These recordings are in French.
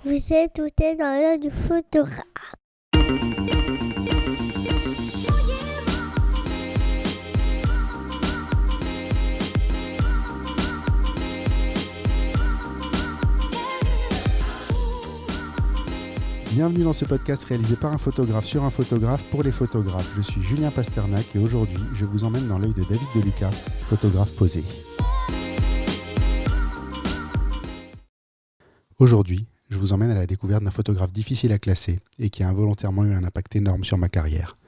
Vous êtes tout dans l'œil du photographe. Bienvenue dans ce podcast réalisé par un photographe sur un photographe pour les photographes. Je suis Julien Pasternak et aujourd'hui, je vous emmène dans l'œil de David Deluca, photographe posé. Aujourd'hui, je vous emmène à la découverte d'un photographe difficile à classer et qui a involontairement eu un impact énorme sur ma carrière.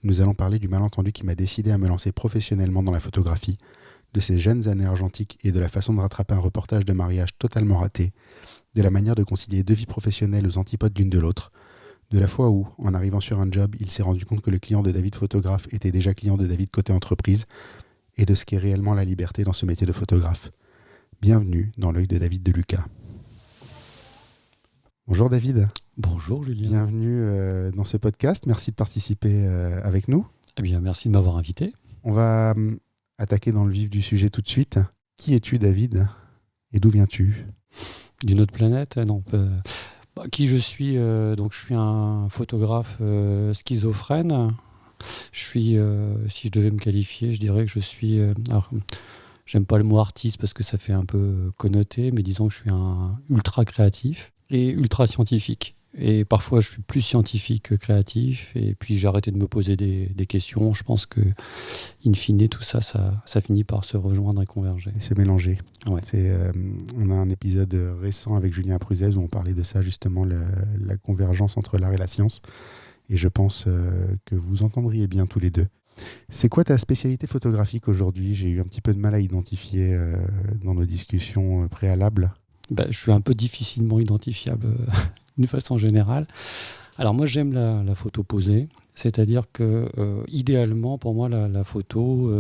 Nous allons parler du malentendu qui m'a décidé à me lancer professionnellement dans la photographie, de ces jeunes années argentiques et de la façon de rattraper un reportage de mariage totalement raté, de la manière de concilier deux vies professionnelles aux antipodes l'une de l'autre, de la fois où, en arrivant sur un job, il s'est rendu compte que le client de David photographe était déjà client de David côté entreprise, et de ce qu'est réellement la liberté dans ce métier de photographe. Bienvenue dans l'œil de David Deluca. Bonjour David. Bonjour Julien. Bienvenue dans ce podcast, merci de participer avec nous. Eh bien, merci de m'avoir invité. On va attaquer dans le vif du sujet tout de suite. Qui es-tu David et d'où viens-tu ? D'une autre planète, non. Qui je suis donc je suis un photographe schizophrène. Je suis, si je devais me qualifier, je dirais que je suis. Alors, j'aime pas le mot artiste parce que ça fait un peu connoté, mais disons que je suis un ultra créatif et ultra scientifique. Et parfois, je suis plus scientifique que créatif. Et puis, j'ai arrêté de me poser des questions. Je pense que, in fine, tout ça finit par se rejoindre et converger. Et se mélanger. Ouais. On a un épisode récent avec Julien Pruzès où on parlait de ça, justement, la convergence entre l'art et la science. Et je pense que vous entendriez bien tous les deux. C'est quoi ta spécialité photographique aujourd'hui ? J'ai eu un petit peu de mal à identifier dans nos discussions préalables. Je suis un peu difficilement identifiable d'une façon générale. Alors moi j'aime la photo posée, c'est-à-dire que idéalement pour moi la photo,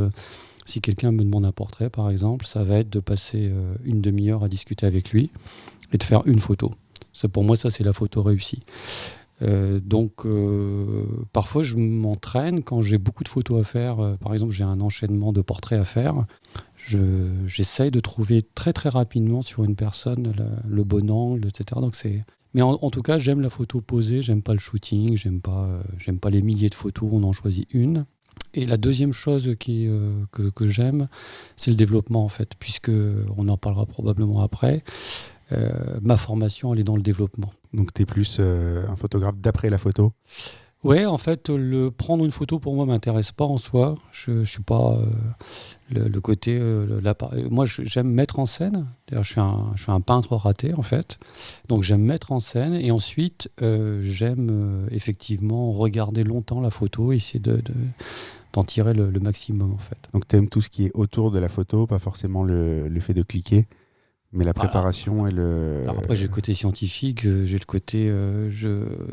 si quelqu'un me demande un portrait par exemple, ça va être de passer une demi-heure à discuter avec lui et de faire une photo. Pour moi ça c'est la photo réussie. Donc parfois je m'entraîne quand j'ai beaucoup de photos à faire, par exemple j'ai un enchaînement de portraits à faire, j'essaye de trouver très très rapidement sur une personne le bon angle, etc. Donc mais en tout cas j'aime la photo posée, j'aime pas le shooting, j'aime pas les milliers de photos, on en choisit une. Et la deuxième chose que j'aime, c'est le développement en fait, puisque on en parlera probablement après. Ma formation elle est dans le développement. Donc tu es plus un photographe d'après la photo ? Ouais, en fait, prendre une photo pour moi m'intéresse pas en soi. Je suis pas le côté. Moi, j'aime mettre en scène. D'ailleurs, je suis un peintre raté en fait. Donc, j'aime mettre en scène et ensuite, j'aime effectivement regarder longtemps la photo, et essayer d'en tirer le maximum en fait. Donc, tu aimes tout ce qui est autour de la photo, pas forcément le fait de cliquer, mais la préparation et le... Alors après, j'ai le côté scientifique, j'ai le côté...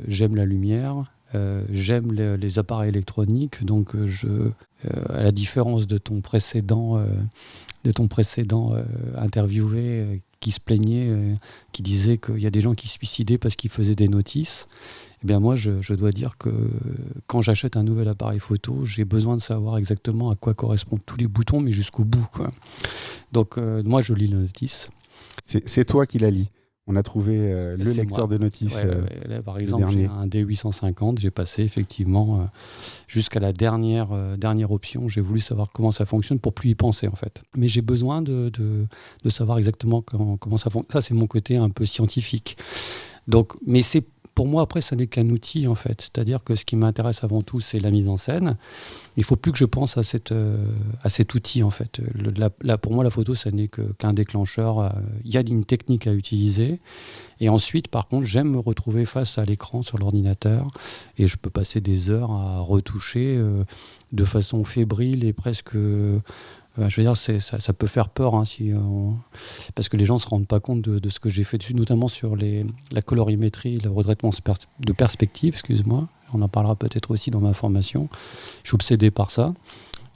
j'aime la lumière. J'aime les appareils électroniques, donc à la différence de ton précédent interviewé qui se plaignait, qui disait qu'il y a des gens qui se suicidaient parce qu'ils faisaient des notices, eh bien moi je dois dire que quand j'achète un nouvel appareil photo, j'ai besoin de savoir exactement à quoi correspondent tous les boutons, mais jusqu'au bout, quoi. Donc moi je lis la notice. C'est toi qui la lis. On a trouvé le lecteur de notices. Ouais. Là, par exemple, j'ai un D850. J'ai passé effectivement jusqu'à la dernière option. J'ai voulu savoir comment ça fonctionne pour plus y penser en fait. Mais j'ai besoin de savoir exactement comment ça fonctionne. Ça, c'est mon côté un peu scientifique. Donc, mais pour moi, après, ça n'est qu'un outil en fait. C'est-à-dire que ce qui m'intéresse avant tout, c'est la mise en scène. Il ne faut plus que je pense à cet outil en fait. Pour moi, la photo, ça n'est qu'un déclencheur. Il y a une technique à utiliser. Et ensuite, par contre, j'aime me retrouver face à l'écran sur l'ordinateur. Et je peux passer des heures à retoucher de façon fébrile et presque... je veux dire, ça peut faire peur parce que les gens ne se rendent pas compte de ce que j'ai fait dessus, notamment sur la colorimétrie, le redressement de perspective, excuse-moi. On en parlera peut-être aussi dans ma formation. Je suis obsédé par ça.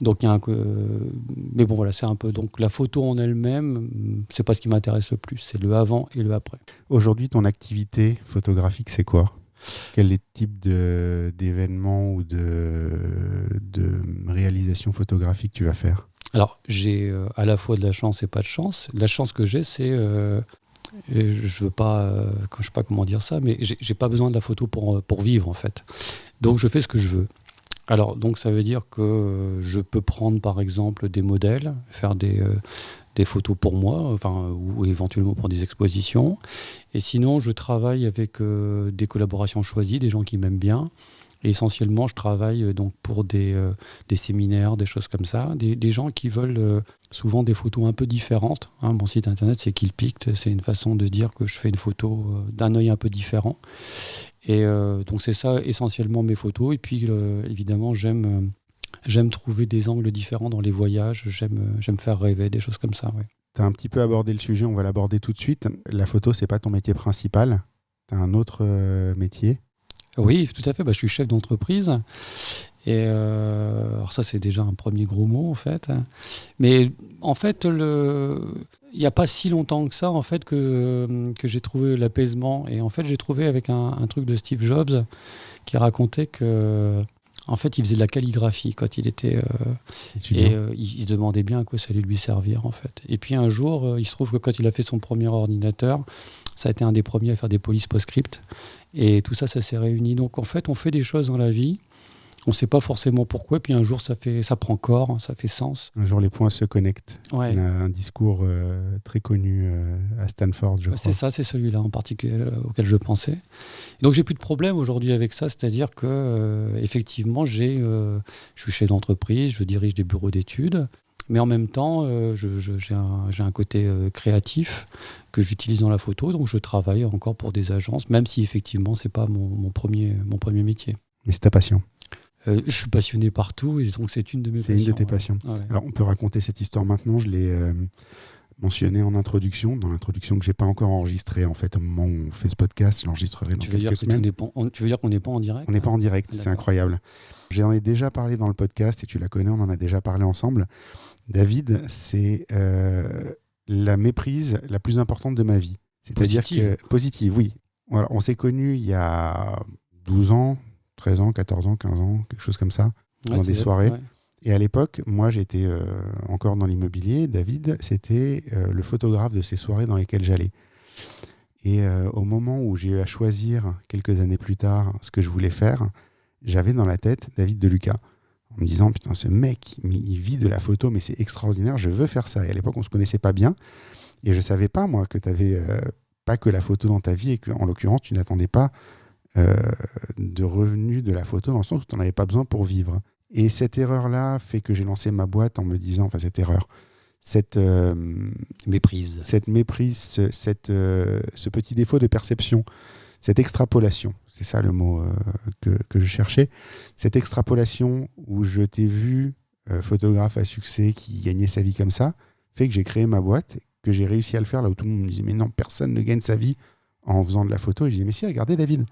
Donc, mais bon, voilà, c'est un peu... Donc, la photo en elle-même, c'est pas ce qui m'intéresse le plus. C'est le avant et le après. Aujourd'hui, ton activité photographique, c'est quoi ? Quel type d'événements ou de réalisation photographique tu vas faire ? Alors, j'ai à la fois de la chance et pas de chance. La chance que j'ai, c'est Et je veux pas, je sais pas comment dire ça, mais j'ai pas besoin de la photo pour vivre en fait. Donc je fais ce que je veux. Alors donc ça veut dire que je peux prendre par exemple des modèles, faire des photos pour moi, ou éventuellement pour des expositions. Et sinon je travaille avec des collaborations choisies, des gens qui m'aiment bien. Et essentiellement, je travaille donc pour des séminaires, des choses comme ça, des gens qui veulent souvent des photos un peu différentes. Mon site internet, c'est Killpict, c'est une façon de dire que je fais une photo d'un œil un peu différent. Et donc c'est ça essentiellement mes photos. Et puis évidemment, j'aime trouver des angles différents dans les voyages, j'aime faire rêver, des choses comme ça. Ouais. Tu as un petit peu abordé le sujet, on va l'aborder tout de suite. La photo, c'est pas ton métier principal, tu as un autre métier. Oui, tout à fait. Je suis chef d'entreprise. Et alors ça, c'est déjà un premier gros mot, en fait. Mais en fait, il n'y a pas si longtemps que ça, en fait, que j'ai trouvé l'apaisement. Et en fait, j'ai trouvé avec un truc de Steve Jobs qui racontait que, en fait, il faisait de la calligraphie quand il était... il se demandait bien à quoi ça allait lui servir, en fait. Et puis un jour, il se trouve que quand il a fait son premier ordinateur, ça a été un des premiers à faire des polices post-script. Et tout ça, ça s'est réuni. Donc, en fait, on fait des choses dans la vie. On ne sait pas forcément pourquoi. Puis un jour, ça prend corps, ça fait sens. Un jour, les points se connectent. Ouais. Il y a un discours très connu à Stanford, je crois. C'est ça, c'est celui-là en particulier auquel je pensais. Donc, j'ai plus de problème aujourd'hui avec ça. C'est-à-dire que, effectivement, je suis chef d'entreprise, je dirige des bureaux d'études. Mais en même temps, j'ai un côté créatif que j'utilise dans la photo, donc je travaille encore pour des agences, même si effectivement, c'est pas mon premier métier. Mais c'est ta passion. Je suis passionné par tout, et donc c'est une de mes passions. C'est une de tes passions. Ouais. Alors, on peut raconter cette histoire maintenant. Je l'ai mentionné en introduction, dans l'introduction que j'ai pas encore enregistrée. En fait, au moment où on fait ce podcast, je l'enregistrerai dans quelques semaines. Tu veux dire qu'on n'est pas en direct ? On n'est pas en direct, c'est incroyable. J'en ai déjà parlé dans le podcast, et tu la connais, on en a déjà parlé ensemble. David, c'est la méprise la plus importante de ma vie. C'est-à-dire que... Positive, oui. Voilà, on s'est connus il y a 12 ans, 13 ans, 14 ans, 15 ans, quelque chose comme ça, dans des soirées. Ouais. Et à l'époque, moi, j'étais encore dans l'immobilier. David, c'était le photographe de ces soirées dans lesquelles j'allais. Et au moment où j'ai eu à choisir, quelques années plus tard, ce que je voulais faire, j'avais dans la tête David Deluca. En me disant, putain, ce mec, il vit de la photo, mais c'est extraordinaire, je veux faire ça. Et à l'époque, on ne se connaissait pas bien. Et je ne savais pas, moi, que tu n'avais pas que la photo dans ta vie et qu'en l'occurrence, tu n'attendais pas de revenus de la photo dans le sens où tu n'en avais pas besoin pour vivre. Et cette erreur-là fait que j'ai lancé ma boîte en me disant, enfin, cette erreur, cette méprise, ce petit défaut de perception, cette extrapolation, c'est ça le mot que je cherchais, cette extrapolation où je t'ai vu photographe à succès qui gagnait sa vie comme ça, fait que j'ai créé ma boîte, que j'ai réussi à le faire là où tout le monde me disait mais non, personne ne gagne sa vie en faisant de la photo. Et je disais mais si, regardez David.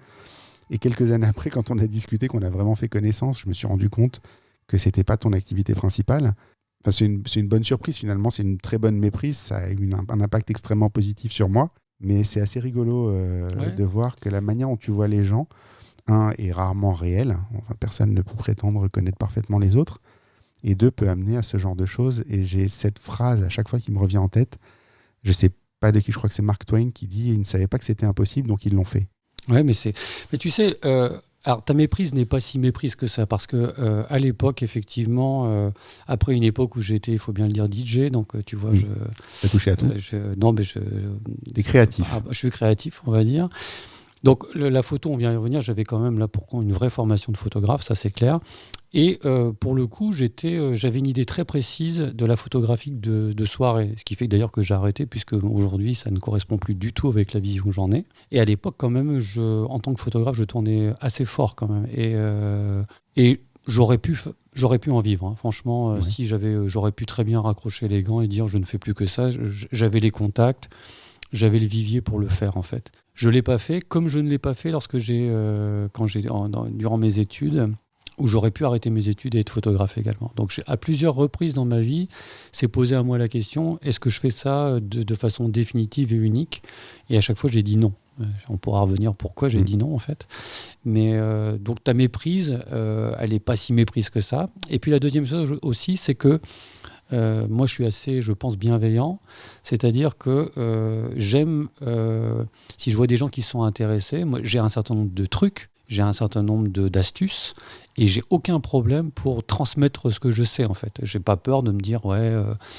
Et quelques années après, quand on a discuté, qu'on a vraiment fait connaissance, je me suis rendu compte que c'était pas ton activité principale. Enfin, c'est une bonne surprise finalement, c'est une très bonne méprise, ça a eu un impact extrêmement positif sur moi. Mais c'est assez rigolo de voir que la manière dont tu vois les gens, est rarement réelle. Enfin, personne ne peut prétendre connaître parfaitement les autres. Et deux, peut amener à ce genre de choses. Et j'ai cette phrase à chaque fois qui me revient en tête. Je ne sais pas de qui, je crois que c'est Mark Twain qui dit « Ils ne savaient pas que c'était impossible, donc ils l'ont fait ». Ouais, mais tu sais... Alors, ta méprise n'est pas si méprise que ça, parce que à l'époque, effectivement, après une époque où j'étais, il faut bien le dire, DJ, donc tu vois, t'as touché à tout. T'es créatif. Je suis créatif, on va dire. Donc, la photo, on vient y revenir, j'avais quand même là pour une vraie formation de photographe, ça c'est clair. Et pour le coup, j'avais une idée très précise de la photographie de soirée, ce qui fait d'ailleurs que j'ai arrêté, puisque aujourd'hui, ça ne correspond plus du tout avec la vision que j'en ai. Et à l'époque, quand même, en tant que photographe, je tournais assez fort quand même. Et j'aurais pu en vivre, hein. Franchement, ouais. Si j'aurais pu très bien raccrocher les gants et dire je ne fais plus que ça. J'avais les contacts, j'avais le vivier pour le faire en fait. Je ne l'ai pas fait, comme je ne l'ai pas fait durant mes études, où j'aurais pu arrêter mes études et être photographe également. Donc à plusieurs reprises dans ma vie, c'est posé à moi la question, est-ce que je fais ça de façon définitive et unique ? Et à chaque fois, j'ai dit non. On pourra revenir pourquoi j'ai dit non en fait. Mais donc ta méprise, elle n'est pas si méprise que ça. Et puis la deuxième chose aussi, c'est que moi je suis assez, je pense, bienveillant. C'est-à-dire que j'aime, si je vois des gens qui sont intéressés, moi j'ai un certain nombre de trucs, j'ai un certain nombre d'astuces, et j'ai aucun problème pour transmettre ce que je sais en fait. J'ai pas peur de me dire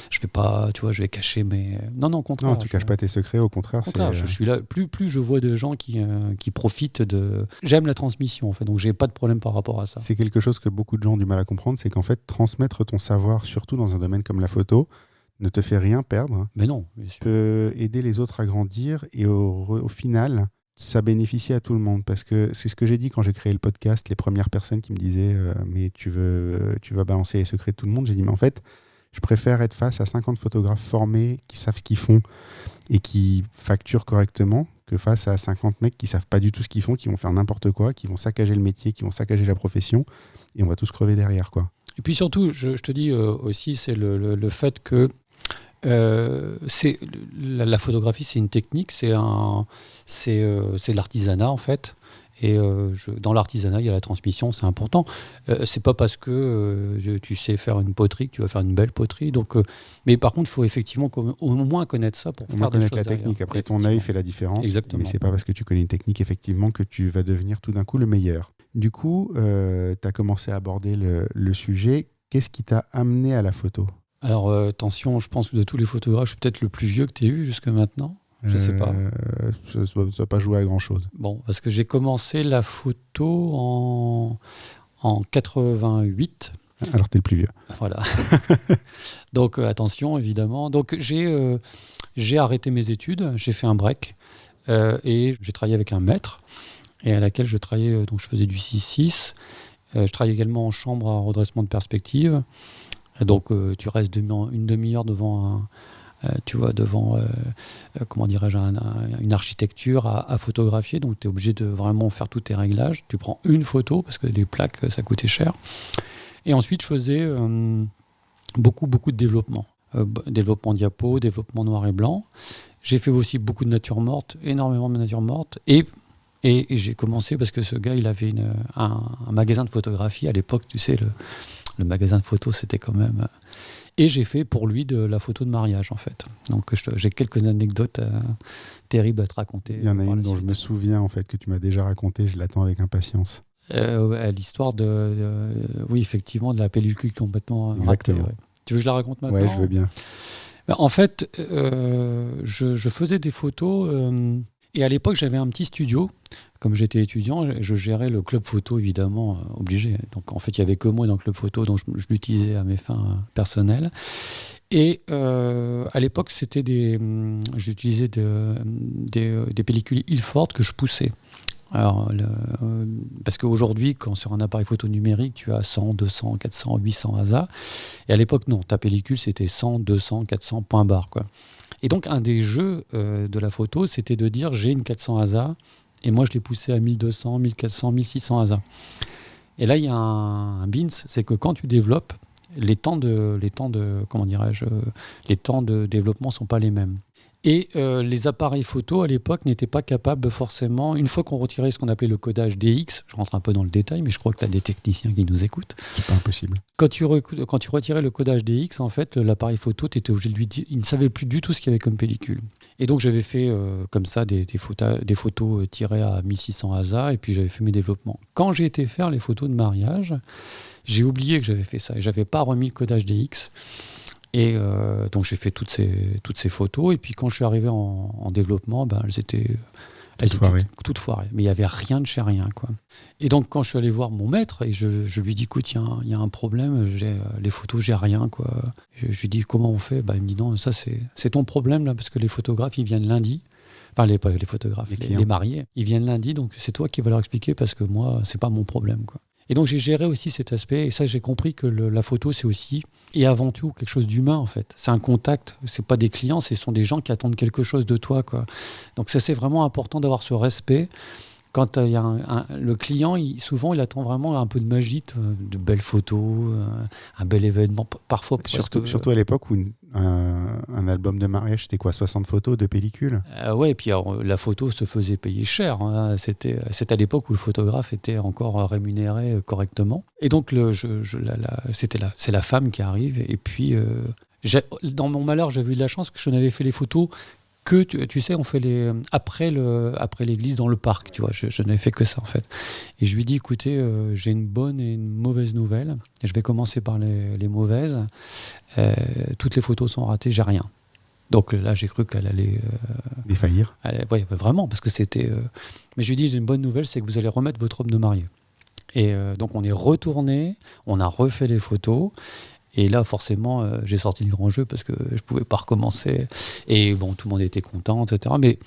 je vais pas, tu vois, je vais cacher mes. Non, au contraire. Non, tu caches pas tes secrets, au contraire. Je suis là. Plus je vois de gens qui profitent de. J'aime la transmission en fait, donc j'ai pas de problème par rapport à ça. C'est quelque chose que beaucoup de gens ont du mal à comprendre, c'est qu'en fait transmettre ton savoir, surtout dans un domaine comme la photo, ne te fait rien perdre. Mais non, bien sûr. Peut aider les autres à grandir et au final, ça bénéficie à tout le monde, parce que c'est ce que j'ai dit quand j'ai créé le podcast. Les premières personnes qui me disaient mais tu vas balancer les secrets de tout le monde, j'ai dit mais en fait je préfère être face à 50 photographes formés qui savent ce qu'ils font et qui facturent correctement que face à 50 mecs qui savent pas du tout ce qu'ils font, qui vont faire n'importe quoi, qui vont saccager le métier, qui vont saccager la profession, et on va tous crever derrière, quoi. Et puis surtout, je te dis aussi, c'est le fait que la photographie, c'est une technique, c'est de l'artisanat en fait. Et dans l'artisanat, il y a la transmission, c'est important. C'est pas parce que tu sais faire une poterie que tu vas faire une belle poterie. Donc, mais par contre, il faut effectivement au moins connaître ça pour faire des choses la technique. Après, ton œil fait la différence. Exactement. Mais c'est pas parce que tu connais une technique effectivement que tu vas devenir tout d'un coup le meilleur. Du coup, tu as commencé à aborder le sujet. Qu'est-ce qui t'a amené à la photo ? Alors, attention, je pense que de tous les photographes, je suis peut-être le plus vieux que tu aies eu jusqu'à maintenant. Je sais pas. Ça ne va pas jouer à grand-chose. Bon, parce que j'ai commencé la photo en 88. Alors, tu es le plus vieux. Voilà. Donc, attention, évidemment. Donc, j'ai arrêté mes études, j'ai fait un break et j'ai travaillé avec un maître et à laquelle je travaillais, donc je faisais du 6-6. Je travaillais également en chambre à redressement de perspective. Donc, tu restes une demi-heure devant comment dirais-je, une architecture à photographier. Donc, tu es obligé de vraiment faire tous tes réglages. Tu prends une photo parce que les plaques, ça coûtait cher. Et ensuite, je faisais beaucoup de développement. Développement diapo, développement noir et blanc. J'ai fait aussi beaucoup de nature morte, énormément de nature morte. Et j'ai commencé parce que ce gars, il avait un magasin de photographie. À l'époque, tu sais, le magasin de photos, c'était quand même... Et j'ai fait pour lui de la photo de mariage, en fait. Donc, j'ai quelques anecdotes terribles à te raconter. Il y en a une dont je me souviens, en fait, que tu m'as déjà racontée. Je l'attends avec impatience. L'histoire oui, effectivement, de la pellicule complètement Exactement. ratée. Ouais. Tu veux que je la raconte maintenant ? Ouais, je veux bien. En fait, je faisais des photos... et à l'époque, j'avais un petit studio. Comme j'étais étudiant, je gérais le club photo, évidemment, obligé. Donc, en fait, il n'y avait que moi dans le club photo, donc je l'utilisais à mes fins personnelles. Et à l'époque, j'utilisais des pellicules Ilford que je poussais. Alors, parce qu'aujourd'hui, quand sur un appareil photo numérique, tu as 100, 200, 400, 800 ASA. Et à l'époque, non, ta pellicule, c'était 100, 200, 400 point barre, quoi. Et donc, un des jeux de la photo, c'était de dire j'ai une 400 ASA et moi, je l'ai poussé à 1200, 1400, 1600 ASA. Et là, il y a un bins, c'est que quand tu développes, les temps de développement ne sont pas les mêmes. Et les appareils photo, à l'époque, n'étaient pas capables forcément, une fois qu'on retirait ce qu'on appelait le codage DX, je rentre un peu dans le détail, mais je crois que tu as des techniciens qui nous écoutent. C'est pas impossible. Quand tu retirais le codage DX, en fait, l'appareil photo, tu étais obligé de lui dire, il ne savait plus du tout ce qu'il y avait comme pellicule. Et donc, j'avais fait comme ça des photos tirées à 1600 ASA, et puis j'avais fait mes développements. Quand j'ai été faire les photos de mariage, j'ai oublié que j'avais fait ça, et je n'avais pas remis le codage DX. Et donc j'ai fait toutes ces photos, et puis quand je suis arrivé en développement, elles étaient toutes foirées. Mais il n'y avait rien de chez rien, quoi. Et donc quand je suis allé voir mon maître, et je lui dis, écoute, il y a un problème, les photos, j'ai rien, quoi. Je lui dis, comment on fait ? Il me dit, non, ça c'est ton problème, là, parce que les photographes, ils viennent lundi. Enfin, les photographes, les mariés, ils viennent lundi, donc c'est toi qui vas leur expliquer, parce que moi, c'est pas mon problème, quoi. Et donc j'ai géré aussi cet aspect, et ça j'ai compris que la photo c'est aussi, et avant tout, quelque chose d'humain en fait. C'est un contact, c'est pas des clients, ce sont des gens qui attendent quelque chose de toi, quoi. Donc ça c'est vraiment important d'avoir ce respect. Quand il y a le client, souvent il attend vraiment un peu de magie, de belles photos, un bel événement, parfois. Surtout à l'époque où Un album de mariage, c'était quoi, 60 photos de pellicule? Ouais, et puis alors, la photo se faisait payer cher. Hein. C'était à l'époque où le photographe était encore rémunéré correctement. Et donc, c'est la femme qui arrive. Et puis, dans mon malheur, j'avais eu de la chance que je n'avais fait les photos que, tu sais, on fait après l'église dans le parc. Tu vois, je n'avais fait que ça, en fait. Et je lui dis, écoutez, j'ai une bonne et une mauvaise nouvelle. Et je vais commencer par les mauvaises. Toutes les photos sont ratées, j'ai rien. Donc là, j'ai cru qu'elle allait... défaillir. Oui, vraiment, parce que c'était... Mais je lui ai dit, j'ai une bonne nouvelle, c'est que vous allez remettre votre robe de mariée. Et donc on est retourné, on a refait les photos, et là, forcément, j'ai sorti le grand jeu parce que je ne pouvais pas recommencer. Et bon, tout le monde était content, etc. Mais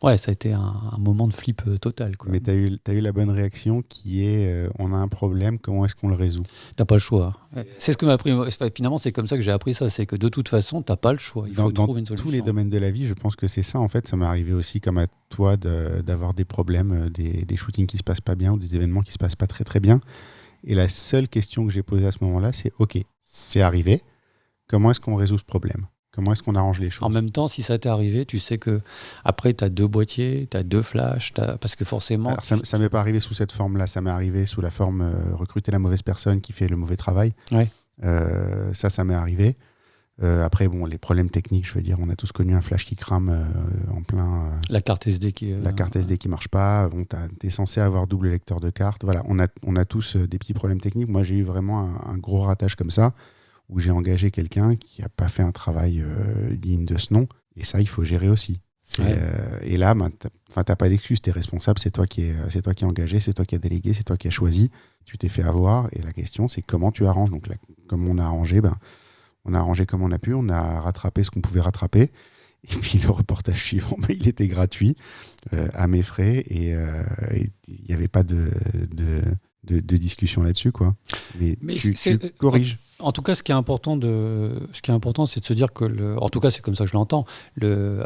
ouais, ça a été un moment de flip total, quoi. Mais tu as eu la bonne réaction qui est on a un problème, comment est-ce qu'on le résout? T'as pas le choix. C'est ce que m'a appris. Finalement, c'est comme ça que j'ai appris ça. C'est que de toute façon, t'as pas le choix. Il faut trouver une solution. Dans tous les domaines de la vie, je pense que c'est ça. En fait, ça m'est arrivé aussi, comme à toi, d'avoir des problèmes, des shootings qui se passent pas bien ou des événements qui se passent pas très très bien. Et la seule question que j'ai posée à ce moment-là, c'est ok, c'est arrivé. Comment est-ce qu'on résout ce problème? Comment est-ce qu'on arrange les choses? En même temps, si ça t'est arrivé, tu sais que après, tu as 2 boîtiers, tu as 2 flashs, parce que forcément... Alors, ça m'est pas arrivé sous cette forme-là, ça m'est arrivé sous la forme recruter la mauvaise personne qui fait le mauvais travail. Ouais. Ça m'est arrivé. Après, bon, les problèmes techniques, je veux dire, on a tous connu un flash qui crame en plein... la carte SD qui... La carte SD qui marche pas. Bon, t'es censé avoir double lecteur de carte. Voilà, on a tous des petits problèmes techniques. Moi, j'ai eu vraiment un gros ratage comme ça, où j'ai engagé quelqu'un qui n'a pas fait un travail digne de ce nom. Et ça, il faut gérer aussi. Et là, t'as pas d'excuse, t'es responsable, c'est toi qui es engagé, c'est toi qui as délégué, c'est toi qui as choisi. Tu t'es fait avoir. Et la question, c'est comment tu arranges. Donc, là, comme on a arrangé, on a arrangé comme on a pu, on a rattrapé ce qu'on pouvait rattraper. Et puis le reportage suivant, il était gratuit, à mes frais, et il n'y avait pas de discussion là-dessus, quoi. Mais tu corriges. En tout cas, ce qui est important, c'est de se dire que, en tout cas, c'est comme ça que je l'entends.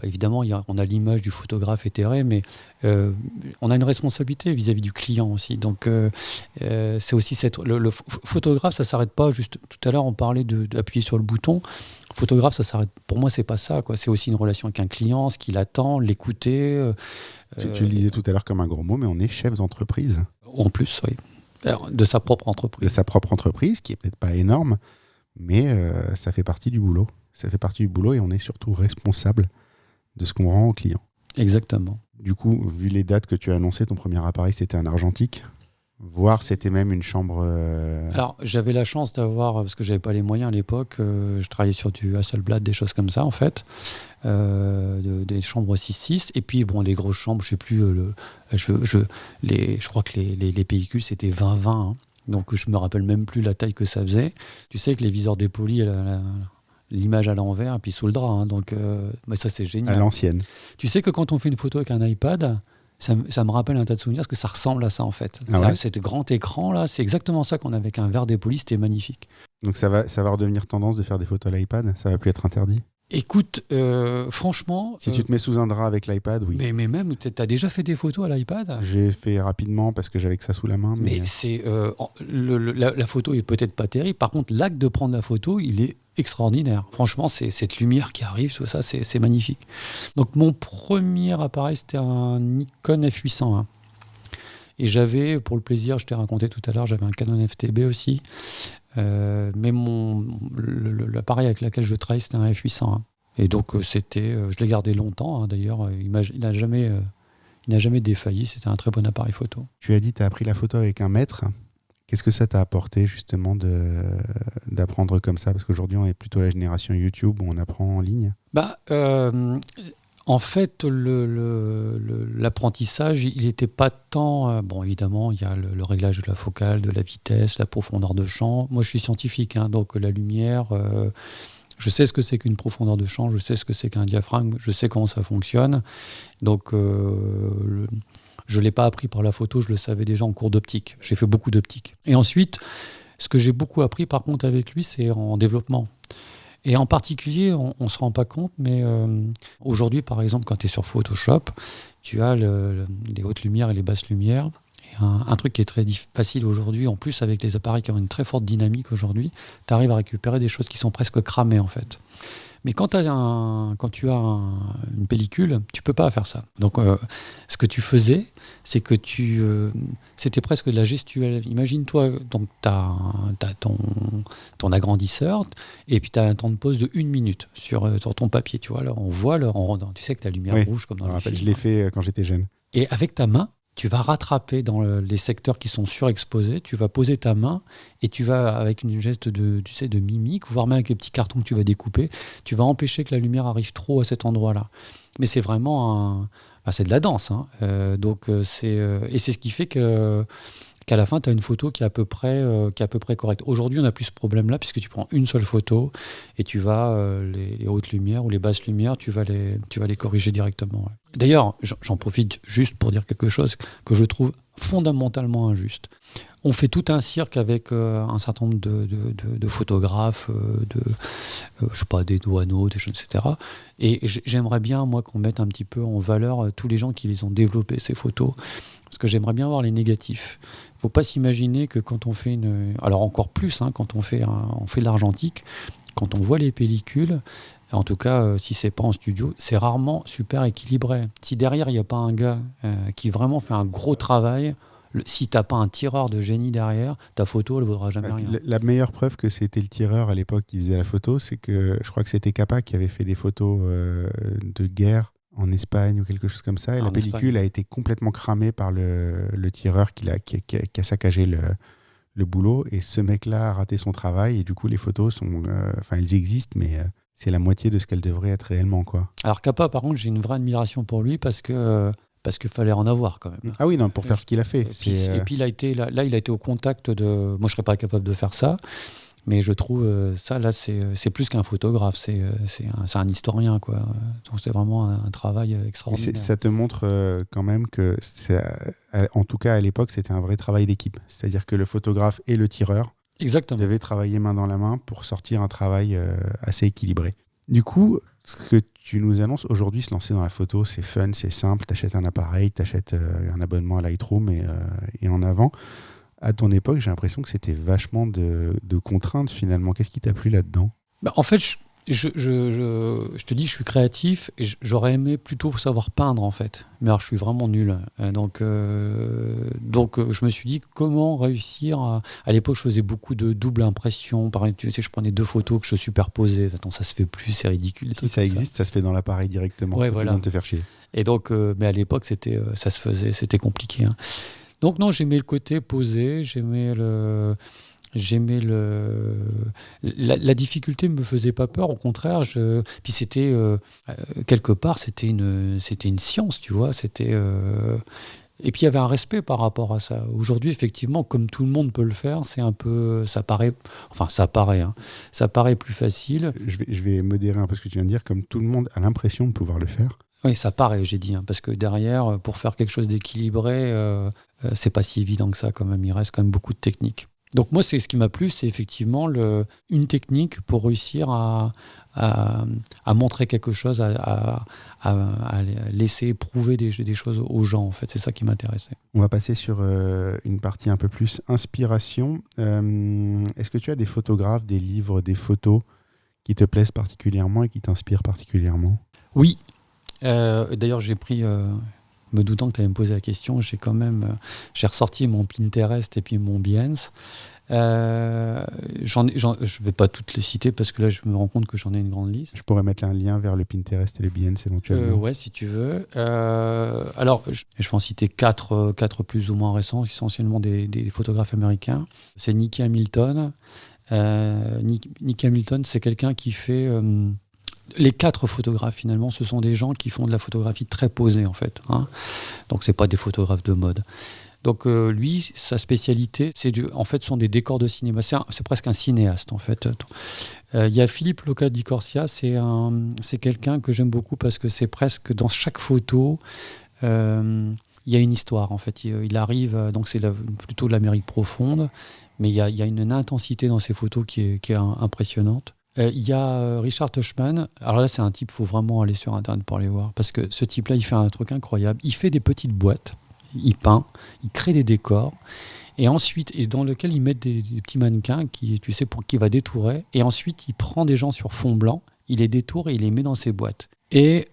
Évidemment, on a l'image du photographe éthéré, mais on a une responsabilité vis-à-vis du client aussi. Donc, c'est aussi le photographe, ça s'arrête pas. Juste tout à l'heure, on parlait d'appuyer sur le bouton. Le photographe, ça s'arrête. Pour moi, c'est pas ça, quoi. C'est aussi une relation avec un client, ce qu'il attend, l'écouter. Tu le disais tout à l'heure comme un gros mot, mais on est chef d'entreprise. En plus, oui. De sa propre entreprise. De sa propre entreprise, qui est peut-être pas énorme, mais ça fait partie du boulot. Ça fait partie du boulot et on est surtout responsable de ce qu'on rend aux clients. Exactement. Du coup, vu les dates que tu as annoncées, ton premier appareil, c'était un argentique, voire c'était même une chambre... Alors, j'avais la chance d'avoir, parce que j'avais pas les moyens à l'époque, je travaillais sur du Hasselblad, des choses comme ça, en fait, des chambres 6-6, et puis, bon, les grosses chambres, je sais plus, je crois que les pellicules, c'était 20-20, hein, donc je me rappelle même plus la taille que ça faisait. Tu sais que les viseurs dépolis, l'image à l'envers, et puis sous le drap, hein, donc ça, c'est génial. À l'ancienne. Tu sais que quand on fait une photo avec un iPad... Ça me rappelle un tas de souvenirs parce que ça ressemble à ça en fait. Ah ouais. Cet grand écran là, c'est exactement ça qu'on avait avec un verre dépoli, c'était magnifique. Donc ça va redevenir tendance de faire des photos à l'iPad? Ça va plus être interdit? Écoute, franchement... Si tu te mets sous un drap avec l'iPad, oui. Mais même, tu as déjà fait des photos à l'iPad? J'ai fait rapidement parce que j'avais que ça sous la main. Mais c'est la photo est peut-être pas terrible. Par contre, l'acte de prendre la photo, il est extraordinaire. Franchement, c'est cette lumière qui arrive, ça, c'est magnifique. Donc mon premier appareil, c'était un Nikon F801. Et j'avais, pour le plaisir, je t'ai raconté tout à l'heure, j'avais un Canon FTB aussi. Mais l'appareil avec lequel je travaille, c'était un F801. Et donc, je l'ai gardé longtemps, hein, d'ailleurs. Il n'a jamais défailli. C'était un très bon appareil photo. Tu as dit que tu as appris la photo avec un maître. Qu'est-ce que ça t'a apporté, justement, d'apprendre comme ça? Parce qu'aujourd'hui, on est plutôt la génération YouTube où on apprend en ligne. En fait, l'apprentissage, il n'était pas tant... bon, évidemment, il y a le réglage de la focale, de la vitesse, la profondeur de champ. Moi, je suis scientifique, hein, donc la lumière... je sais ce que c'est qu'une profondeur de champ, je sais ce que c'est qu'un diaphragme, je sais comment ça fonctionne. Donc, je ne l'ai pas appris par la photo, je le savais déjà en cours d'optique. J'ai fait beaucoup d'optique. Et ensuite, ce que j'ai beaucoup appris, par contre, avec lui, c'est en développement. Et en particulier, on ne se rend pas compte, mais aujourd'hui, par exemple, quand tu es sur Photoshop, tu as les hautes lumières et les basses lumières. Et un truc qui est très facile aujourd'hui, en plus avec les appareils qui ont une très forte dynamique aujourd'hui, tu arrives à récupérer des choses qui sont presque cramées en fait. Mais quand tu as une pellicule, tu peux pas faire ça. Donc, ce que tu faisais, c'est que c'était presque de la gestuelle. Imagine-toi, donc tu as ton agrandisseur, et puis tu as un temps de pause de 1 minute sur ton papier. Tu vois, alors on voit, tu sais que tu as la lumière rouge comme dans le film. Je l'ai fait quand j'étais jeune. Et avec ta main, tu vas rattraper dans les secteurs qui sont surexposés, tu vas poser ta main et tu vas, avec une geste de mimique, voire même avec les petits cartons que tu vas découper, tu vas empêcher que la lumière arrive trop à cet endroit-là. Mais c'est vraiment c'est de la danse. Hein. Et c'est ce qui fait qu'à la fin, tu as une photo qui est à peu près correcte. Aujourd'hui, on n'a plus ce problème-là, puisque tu prends une seule photo et tu vas, les hautes lumières ou les basses lumières, tu vas les corriger directement. Ouais. D'ailleurs, j'en profite juste pour dire quelque chose que je trouve fondamentalement injuste. On fait tout un cirque avec un certain nombre de photographes, je sais pas, des douaneaux, des choses, etc. Et j'aimerais bien, moi, qu'on mette un petit peu en valeur tous les gens qui les ont développés, ces photos. Parce que j'aimerais bien voir les négatifs. Il ne faut pas s'imaginer que quand on fait alors encore plus, hein, quand on fait de l'argentique, quand on voit les pellicules, en tout cas, si c'est pas en studio, c'est rarement super équilibré. Si derrière, il n'y a pas un gars qui vraiment fait un gros travail, si tu n'as pas un tireur de génie derrière, ta photo, elle ne vaudra jamais rien. La meilleure preuve que c'était le tireur à l'époque qui faisait la photo, c'est que je crois que c'était Capa qui avait fait des photos de guerre en Espagne ou quelque chose comme ça, et la pellicule a été complètement cramée par le tireur qui a saccagé le boulot, et ce mec-là a raté son travail, et du coup les photos elles existent, mais c'est la moitié de ce qu'elles devraient être réellement, quoi. Alors Capa, par contre, j'ai une vraie admiration pour lui, parce qu'il fallait en avoir quand même. Ah oui, non, pour faire ce qu'il a fait. Et puis il a été au contact de... Moi, je ne serais pas capable de faire ça, mais je trouve ça, là, c'est plus qu'un photographe, c'est un historien, quoi. Donc, c'est vraiment un travail extraordinaire. Ça te montre quand même que, en tout cas à l'époque, c'était un vrai travail d'équipe. C'est-à-dire que le photographe et le tireur devaient travailler main dans la main pour sortir un travail assez équilibré. Du coup, ce que tu nous annonces aujourd'hui, se lancer dans la photo, c'est fun, c'est simple. Tu achètes un appareil, tu achètes un abonnement à Lightroom et en avant. À ton époque, j'ai l'impression que c'était vachement de contraintes finalement. Qu'est-ce qui t'a plu là-dedans ? En fait, je te dis, je suis créatif et j'aurais aimé plutôt savoir peindre en fait. Mais alors, je suis vraiment nul. Donc, je me suis dit comment réussir. À l'époque, je faisais beaucoup de double impression. Par exemple, tu sais, je prenais 2 photos que je superposais. Attends, ça se fait plus, c'est ridicule. Si ça existe, ça se fait dans l'appareil directement. Ouais, pas besoin de te faire chier. Et donc, mais à l'époque, ça se faisait, c'était compliqué. Hein. Donc non, j'aimais le côté posé, la difficulté me faisait pas peur, au contraire. Puis c'était quelque part, c'était une science, tu vois. Et puis il y avait un respect par rapport à ça. Aujourd'hui, effectivement, comme tout le monde peut le faire, c'est un peu, ça paraît plus facile. Je vais modérer un peu ce que tu viens de dire. Comme tout le monde a l'impression de pouvoir le faire. Oui, ça paraît, j'ai dit, hein, parce que derrière, pour faire quelque chose d'équilibré, c'est pas si évident que ça quand même. Il reste quand même beaucoup de techniques. Donc moi, ce qui m'a plu, c'est effectivement une technique pour réussir à montrer quelque chose, à laisser prouver des choses aux gens. En fait, c'est ça qui m'intéressait. On va passer sur une partie un peu plus inspiration. Est-ce que tu as des photographes, des livres, des photos qui te plaisent particulièrement et qui t'inspirent particulièrement ? Oui. D'ailleurs, j'ai pris, me doutant que tu allais me poser la question, j'ai ressorti mon Pinterest et puis mon Behance. Je ne vais pas toutes les citer parce que là, je me rends compte que j'en ai une grande liste. Je pourrais mettre un lien vers le Pinterest et le Behance éventuellement. Ouais, si tu veux. Alors, je vais en citer 4 plus ou moins récents, essentiellement des photographes américains. C'est Nicky Hamilton. Nicky Hamilton, c'est quelqu'un qui fait... les 4 photographes, finalement, ce sont des gens qui font de la photographie très posée, en fait. Hein. Donc, ce n'est pas des photographes de mode. Donc, lui, sa spécialité, en fait, sont des décors de cinéma. C'est presque un cinéaste, en fait. Il y a Philippe Loca di Corsia, c'est quelqu'un que j'aime beaucoup parce que c'est presque, dans chaque photo, il y a une histoire, en fait. Il arrive, donc c'est plutôt de l'Amérique profonde, mais il y a une intensité dans ses photos qui est impressionnante. Il y a Richard Tuchman. Alors là, c'est un type, il faut vraiment aller sur Internet pour aller voir. Parce que ce type-là, il fait un truc incroyable. Il fait des petites boîtes, il peint, il crée des décors. Et ensuite, dans lequel il met des petits mannequins qui va détourer. Et ensuite, il prend des gens sur fond blanc il les détourne et il les met dans ses boîtes. Et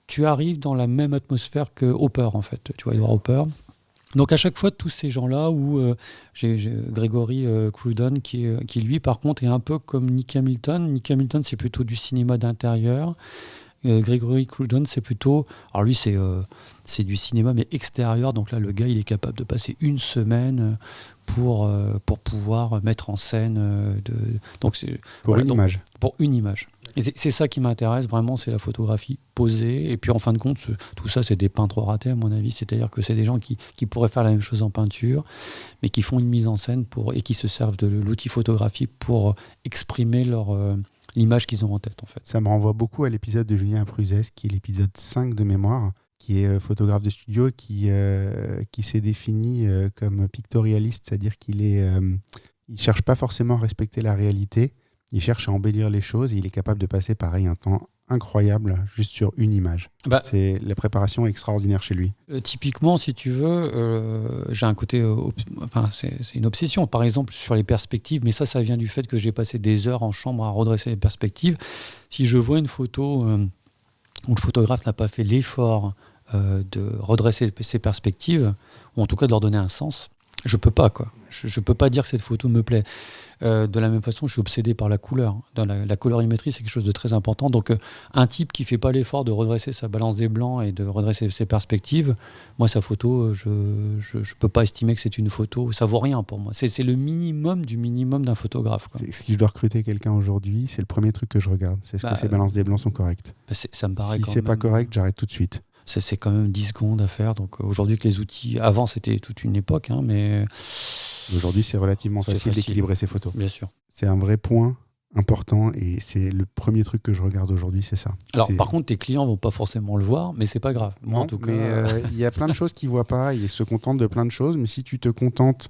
tu arrives dans la même atmosphère que Hopper, en fait. Tu vois, Edward Hopper. Donc à chaque fois, tous ces gens-là, où j'ai Gregory Cruden, qui lui, par contre, est un peu comme Nick Hamilton. Nick Hamilton, c'est plutôt du cinéma d'intérieur. Gregory Cruden, c'est plutôt... Alors lui, c'est du cinéma, mais extérieur. Donc là, le gars, il est capable de passer une semaine pour pouvoir mettre en scène... Image. Pour une image. Et c'est ça qui m'intéresse vraiment, c'est la photographie posée. Et puis en fin de compte, tout ça, c'est des peintres ratés à mon avis. C'est-à-dire que c'est des gens qui pourraient faire la même chose en peinture, mais qui font une mise en scène et qui se servent de l'outil photographique pour exprimer l'image qu'ils ont en tête, en fait. Ça me renvoie beaucoup à l'épisode de Julien Pruzès, qui est l'épisode 5 de mémoire, qui est photographe de studio, qui s'est défini comme pictorialiste, c'est-à-dire qu'il il cherche pas forcément à respecter la réalité. Il cherche à embellir les choses et il est capable de passer, pareil, un temps incroyable juste sur une image. C'est la préparation extraordinaire chez lui. Typiquement, si tu veux, j'ai un côté... c'est une obsession, par exemple, sur les perspectives, mais ça vient du fait que j'ai passé des heures en chambre à redresser les perspectives. Si je vois une photo où le photographe n'a pas fait l'effort de redresser ses perspectives, ou en tout cas de leur donner un sens, je peux pas, quoi. Je peux pas dire que cette photo me plaît. De la même façon, je suis obsédé par la couleur. Dans la colorimétrie, c'est quelque chose de très important. Donc, un type qui fait pas l'effort de redresser sa balance des blancs et de redresser ses perspectives, moi, sa photo, je peux pas estimer que c'est une photo. Ça vaut rien pour moi. C'est le minimum du minimum d'un photographe, quoi. Si je dois recruter quelqu'un aujourd'hui, c'est le premier truc que je regarde. C'est ce que ces balances des blancs sont correctes. Ça me paraît si c'est pas correct, j'arrête tout de suite. C'est quand même 10 secondes à faire. Donc aujourd'hui, avec les outils, avant c'était toute une époque, mais aujourd'hui c'est relativement facile d'équilibrer ses photos. Bien sûr. C'est un vrai point important et c'est le premier truc que je regarde aujourd'hui, c'est ça. Alors par contre, tes clients vont pas forcément le voir, mais c'est pas grave. Moi, non, en tout cas, il y a plein de choses qu'ils voient pas, ils se contentent de plein de choses, mais si tu te contentes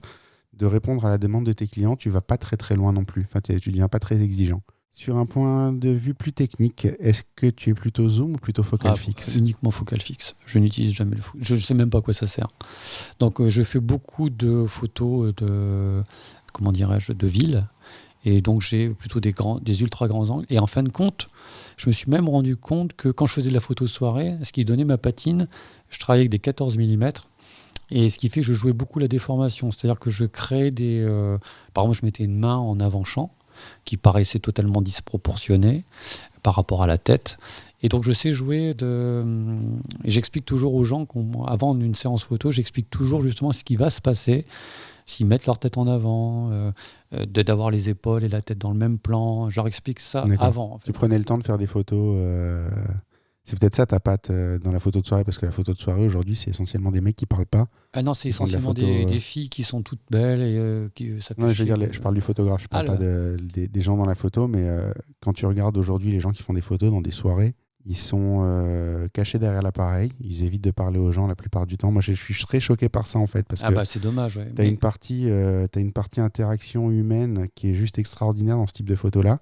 de répondre à la demande de tes clients, tu vas pas très très loin non plus. Enfin, tu deviens pas très exigeant. Sur un point de vue plus technique, est-ce que tu es plutôt zoom ou plutôt focal fixe ? Uniquement focal fixe. Je n'utilise jamais le focal. Je ne sais même pas à quoi ça sert. Donc je fais beaucoup de photos de ville. Et donc j'ai plutôt des ultra grands angles. Et en fin de compte, je me suis même rendu compte que quand je faisais de la photo de soirée, ce qui donnait ma patine, je travaillais avec des 14 mm. Et ce qui fait que je jouais beaucoup la déformation. C'est-à-dire que je créais par exemple, je mettais une main en avant-champ, qui paraissait totalement disproportionné par rapport à la tête. Et donc je sais jouer et j'explique toujours aux gens avant une séance photo, j'explique toujours justement ce qui va se passer s'ils mettent leur tête en avant, d'avoir les épaules et la tête dans le même plan. Je leur explique ça avant. En fait. Tu prenais le temps de faire des photos. C'est peut-être ça ta patte dans la photo de soirée, parce que la photo de soirée aujourd'hui, c'est essentiellement des mecs qui parlent pas. Ah non, c'est essentiellement des filles qui sont toutes belles et ça fait je parle du photographe, je parle pas des gens dans la photo, mais quand tu regardes aujourd'hui les gens qui font des photos dans des soirées, ils sont cachés derrière l'appareil, ils évitent de parler aux gens la plupart du temps. Moi, je suis très choqué par ça en fait, parce que c'est dommage. Ouais. T'as une partie interaction humaine qui est juste extraordinaire dans ce type de photo-là.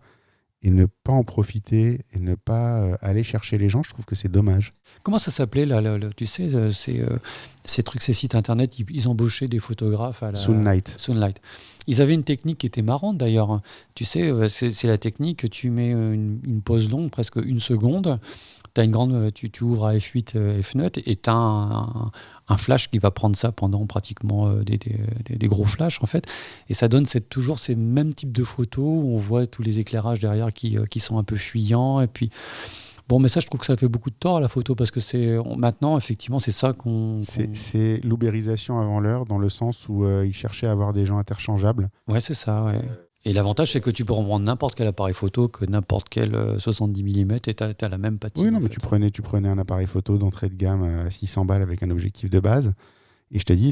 Et ne pas en profiter et ne pas aller chercher les gens, je trouve que c'est dommage. Comment ça s'appelait là, tu sais, ces trucs, ces sites internet, ils embauchaient des photographes à la Soundlight. Ils avaient une technique qui était marrante d'ailleurs. Tu sais, c'est la technique que tu mets une pause longue, presque une seconde. Tu ouvres à F8, F9 et tu as un flash qui va prendre ça pendant pratiquement des gros flashs en fait. Et ça donne toujours ces mêmes types de photos où on voit tous les éclairages derrière qui sont un peu fuyants. Et puis, bon, mais ça, je trouve que ça fait beaucoup de tort à la photo parce que maintenant, effectivement, c'est ça C'est l'ubérisation avant l'heure, dans le sens où ils cherchaient à avoir des gens interchangeables. Ouais, c'est ça, ouais. Et l'avantage, c'est que tu peux prendre n'importe quel appareil photo, que n'importe quel 70 mm, et tu as la même patine. Oui, non, mais tu prenais un appareil photo d'entrée de gamme à 600 balles avec un objectif de base. Et je te dis,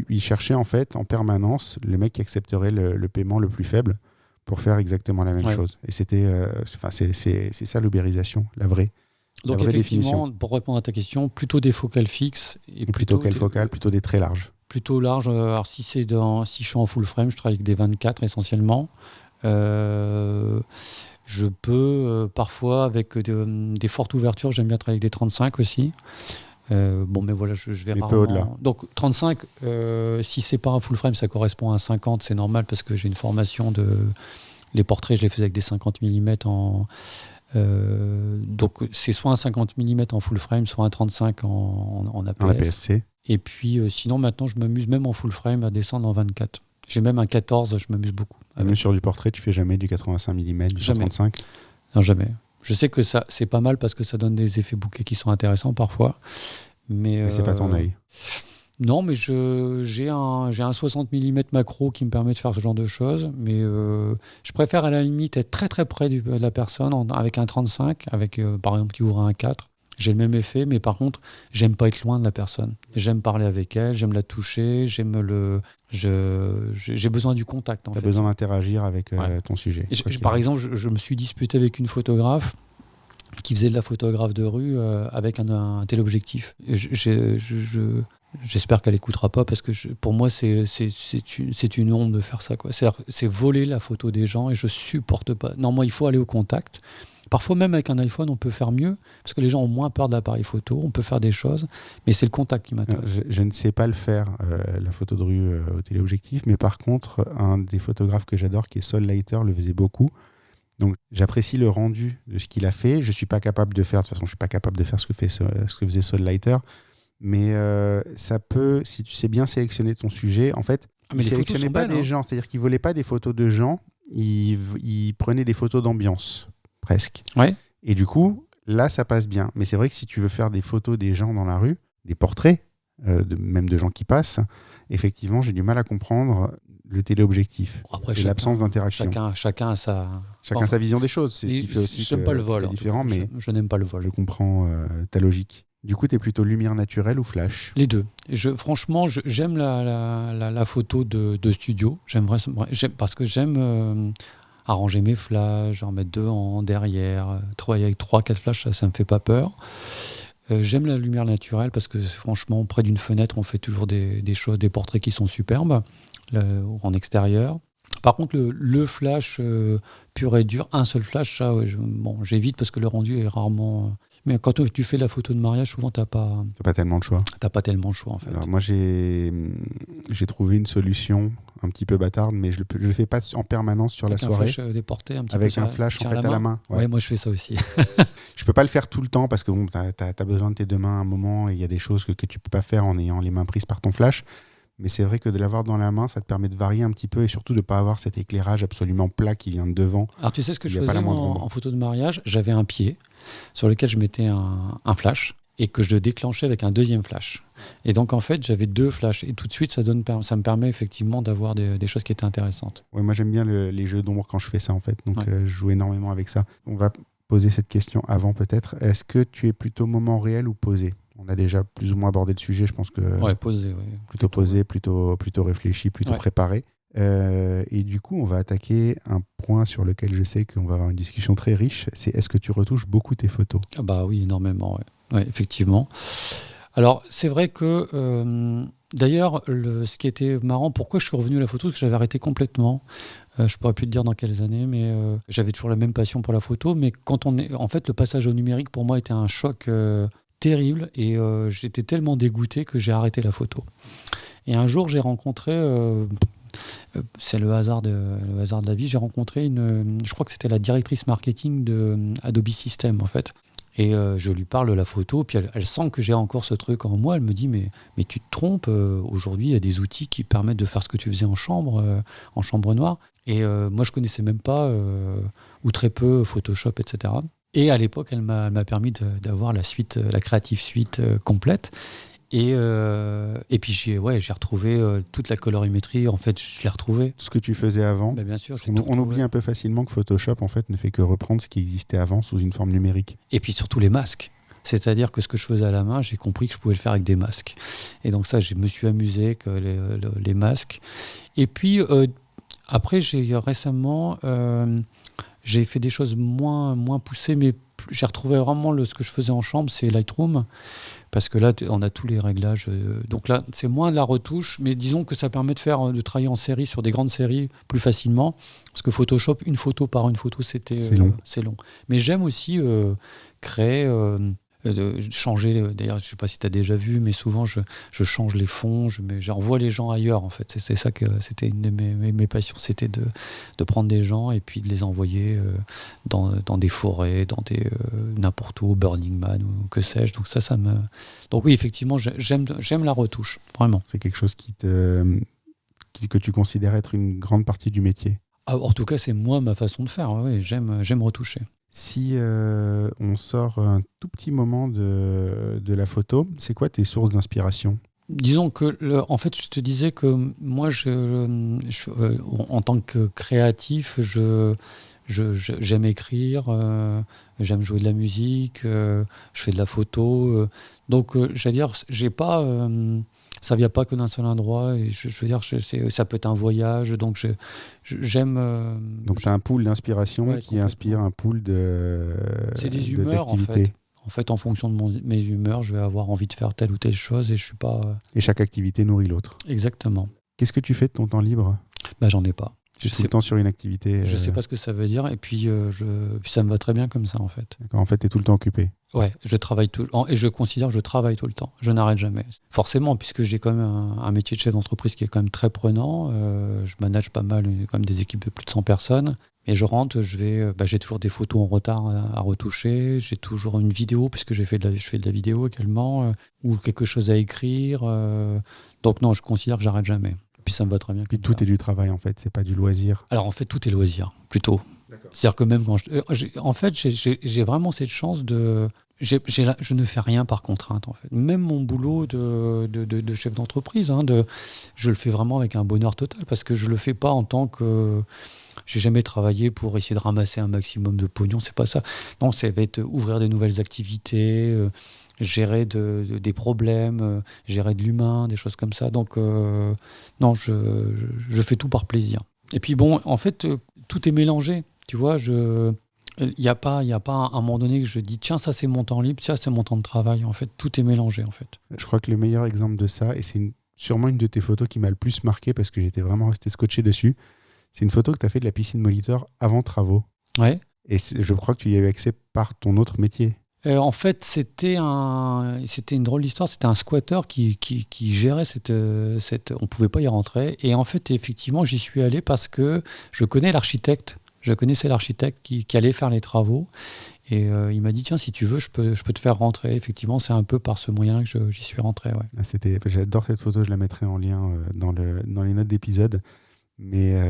ils cherchaient en fait en permanence le mec qui accepterait le paiement le plus faible pour faire exactement la même chose. Et c'est ça l'ubérisation, la vraie. Donc effectivement, pour répondre à ta question, plutôt des focales fixes. Et plutôt quelle focale ? Plutôt des très larges. Plutôt large. Alors si je suis en full frame, je travaille avec des 24 essentiellement. Je peux parfois avec des fortes ouvertures, j'aime bien travailler avec des 35 aussi. Mais voilà, je vais rarement. Peu au-delà. Donc 35, si c'est pas un full frame, ça correspond à un 50, c'est normal parce que j'ai une formation les portraits, je les faisais avec des 50 mm Donc c'est soit un 50 mm en full frame, soit un 35 en APS. En APS-C. Et puis sinon maintenant je m'amuse même en full frame à descendre en 24. J'ai même un 14, je m'amuse beaucoup. Même sur du portrait, tu fais jamais du 85 mm, du 135 ? Non, jamais. Je sais que ça c'est pas mal parce que ça donne des effets bokeh qui sont intéressants parfois. Mais c'est pas ton œil. Non, mais j'ai un 60 mm macro qui me permet de faire ce genre de choses, mais je préfère à la limite être très très près de la personne avec un 35, avec par exemple qui ouvre un 4. J'ai le même effet, mais par contre, j'aime pas être loin de la personne. J'aime parler avec elle, j'aime la toucher, j'ai besoin du contact. Tu as besoin d'interagir avec ton sujet. Par exemple, je me suis disputé avec une photographe qui faisait de la photographe de rue avec un téléobjectif. J'espère qu'elle n'écoutera pas parce que pour moi c'est une honte de faire ça, quoi. C'est voler la photo des gens et je supporte pas. Non, moi il faut aller au contact. Parfois même avec un iPhone on peut faire mieux parce que les gens ont moins peur de l'appareil photo, on peut faire des choses, mais c'est le contact qui m'intéresse. Je ne sais pas le faire, la photo de rue au téléobjectif, mais par contre un des photographes que j'adore qui est Sol Leiter le faisait beaucoup. Donc j'apprécie le rendu de ce qu'il a fait. Je suis pas capable de faire, de toute façon je suis pas capable de faire ce que faisait Sol Leiter. Mais ça peut, si tu sais bien sélectionner ton sujet, en fait, il ne sélectionnait pas des gens, c'est-à-dire qu'il ne volait pas des photos de gens, il prenait des photos d'ambiance, presque. Ouais. Et du coup, là, ça passe bien. Mais c'est vrai que si tu veux faire des photos des gens dans la rue, des portraits, même de gens qui passent, effectivement, j'ai du mal à comprendre le téléobjectif. Après, et l'absence d'interaction. Chacun a sa vision des choses. C'est ce qui fait aussi j'aime pas le vol, c'est différent, mais je n'aime pas le vol. Je comprends ta logique. Du coup, tu es plutôt lumière naturelle ou flash ? Les deux. Franchement, j'aime la photo de studio. Parce que j'aime arranger mes flashs, en mettre 2 en derrière, avec 3-4 flashs, ça me fait pas peur. J'aime la lumière naturelle parce que franchement, près d'une fenêtre, on fait toujours des choses, des portraits qui sont superbes en extérieur. Par contre, le flash pur et dur, un seul flash, ça, j'évite parce que le rendu est rarement... Mais quand tu fais la photo de mariage, souvent, t'as pas tellement de choix. T'as pas tellement de choix, en fait. Alors moi, j'ai trouvé une solution un petit peu bâtarde, mais je le fais pas en permanence sur la soirée. Avec un flash déporté, un petit avec peu un flash en fait à la main. Ouais, moi je fais ça aussi. Je peux pas le faire tout le temps parce que bon, t'as besoin de tes 2 mains à un moment et il y a des choses que tu peux pas faire en ayant les mains prises par ton flash. Mais c'est vrai que de l'avoir dans la main, ça te permet de varier un petit peu et surtout de ne pas avoir cet éclairage absolument plat qui vient de devant. Alors tu sais ce que je faisais en photo de mariage ? J'avais un pied sur lequel je mettais un flash et que je déclenchais avec un deuxième flash. Et donc en fait, j'avais 2 flashs et tout de suite, ça me permet effectivement d'avoir des choses qui étaient intéressantes. Ouais, moi j'aime bien les jeux d'ombre quand je fais ça en fait, donc je joue énormément avec ça. On va poser cette question avant peut-être. Est-ce que tu es plutôt moment réel ou posé ? On a déjà plus ou moins abordé le sujet, je pense que... Ouais, posé, ouais. Plutôt posé, plutôt réfléchi, plutôt préparé. Et du coup, on va attaquer un point sur lequel je sais qu'on va avoir une discussion très riche, c'est est-ce que tu retouches beaucoup tes photos ? Ah bah oui, énormément, ouais, effectivement. Alors, c'est vrai que... d'ailleurs, ce qui était marrant, pourquoi je suis revenu à la photo, c'est que j'avais arrêté complètement. Je pourrais plus te dire dans quelles années, mais j'avais toujours la même passion pour la photo. Mais en fait, le passage au numérique, pour moi, était un choc... terrible et j'étais tellement dégoûté que j'ai arrêté la photo. Et un jour, j'ai rencontré, c'est le hasard de la vie, j'ai rencontré je crois que c'était la directrice marketing de Adobe System en fait. Et je lui parle de la photo, puis elle sent que j'ai encore ce truc en moi. Elle me dit mais tu te trompes. Aujourd'hui, il y a des outils qui permettent de faire ce que tu faisais en chambre noire. Et moi, je connaissais même pas ou très peu Photoshop, etc. Et à l'époque, elle m'a permis d'avoir la Creative Suite complète. Et puis j'ai retrouvé toute la colorimétrie. En fait, je l'ai retrouvée. Ce que tu faisais avant. Bien sûr. On oublie un peu facilement que Photoshop en fait ne fait que reprendre ce qui existait avant sous une forme numérique. Et puis surtout les masques. C'est-à-dire que ce que je faisais à la main, j'ai compris que je pouvais le faire avec des masques. Et donc ça, je me suis amusé avec les masques. Et puis après, j'ai récemment... j'ai fait des choses moins poussées, mais j'ai retrouvé vraiment ce que je faisais en chambre, c'est Lightroom, parce que là, on a tous les réglages. Donc là, c'est moins de la retouche, mais disons que ça permet de travailler en série sur des grandes séries plus facilement, parce que Photoshop, une photo par une photo, c'est long. Mais j'aime aussi créer changer. D'ailleurs, je ne sais pas si tu as déjà vu, mais souvent je change les fonds, j'envoie les gens ailleurs en fait. C'est ça que c'était une de mes passions, c'était de prendre des gens et puis de les envoyer dans des forêts, dans n'importe où, au Burning Man ou que sais-je. Donc donc oui, effectivement, j'aime la retouche, vraiment. C'est quelque chose que tu considères être une grande partie du métier. En tout cas, c'est moi ma façon de faire. Oui, j'aime retoucher. Si on sort un tout petit moment de la photo, c'est quoi tes sources d'inspiration ? Disons que, en fait, je te disais que moi, en tant que créatif, j'aime écrire, j'aime jouer de la musique, je fais de la photo. Donc, j'allais dire, j'ai pas... ça ne vient pas que d'un seul endroit. Et je veux dire, ça peut être un voyage. Donc, j'aime... donc, tu as un pool d'inspiration qui inspire un pool c'est des humeurs, en fait. En fait, en fonction de mes humeurs, je vais avoir envie de faire telle ou telle chose et je suis pas... Et chaque activité nourrit l'autre. Exactement. Qu'est-ce que tu fais de ton temps libre ? J'en ai pas. Je suis tout le temps sur une activité. Je sais pas ce que ça veut dire et puis ça me va très bien comme ça en fait. D'accord, en fait, tu es tout le temps occupé. Ouais, je travaille et je considère que je travaille tout le temps. Je n'arrête jamais. Forcément, puisque j'ai quand même un métier de chef d'entreprise qui est quand même très prenant. Je manage pas mal, quand même des équipes de plus de 100 personnes. Et je rentre, j'ai toujours des photos en retard à retoucher. J'ai toujours une vidéo, puisque je fais de la vidéo également, ou quelque chose à écrire. Donc non, je considère que j'arrête jamais. Puis ça me va très bien. Puis tout est du travail en fait, c'est pas du loisir. Alors en fait, tout est loisir, plutôt. D'accord. C'est-à-dire que même quand en fait, j'ai vraiment cette chance de... je ne fais rien par contrainte en fait. Même mon boulot de chef d'entreprise, je le fais vraiment avec un bonheur total parce que je le fais pas en tant que... J'ai jamais travaillé pour essayer de ramasser un maximum de pognon, c'est pas ça. Non, ça va être ouvrir des nouvelles activités, gérer des problèmes, gérer de l'humain, des choses comme ça. Donc, non, je fais tout par plaisir. Et puis bon, en fait, tout est mélangé. Tu vois, il n'y a pas à un moment donné que je dis tiens, ça c'est mon temps libre, ça c'est mon temps de travail. En fait, tout est mélangé en fait. Je crois que le meilleur exemple de ça, et c'est sûrement une de tes photos qui m'a le plus marqué parce que j'étais vraiment resté scotché dessus, c'est une photo que tu as fait de la piscine Molitor avant travaux. Ouais. Et je crois que tu y avais accès par ton autre métier. En fait, c'était une drôle d'histoire. C'était un squatter qui gérait cette... On ne pouvait pas y rentrer. Et en fait, effectivement, j'y suis allé parce que je connais l'architecte. Je connaissais l'architecte qui allait faire les travaux. Et il m'a dit, tiens, si tu veux, je peux te faire rentrer. Effectivement, c'est un peu par ce moyen que j'y suis rentré. Ouais. J'adore cette photo. Je la mettrai en lien dans les notes d'épisode. Mais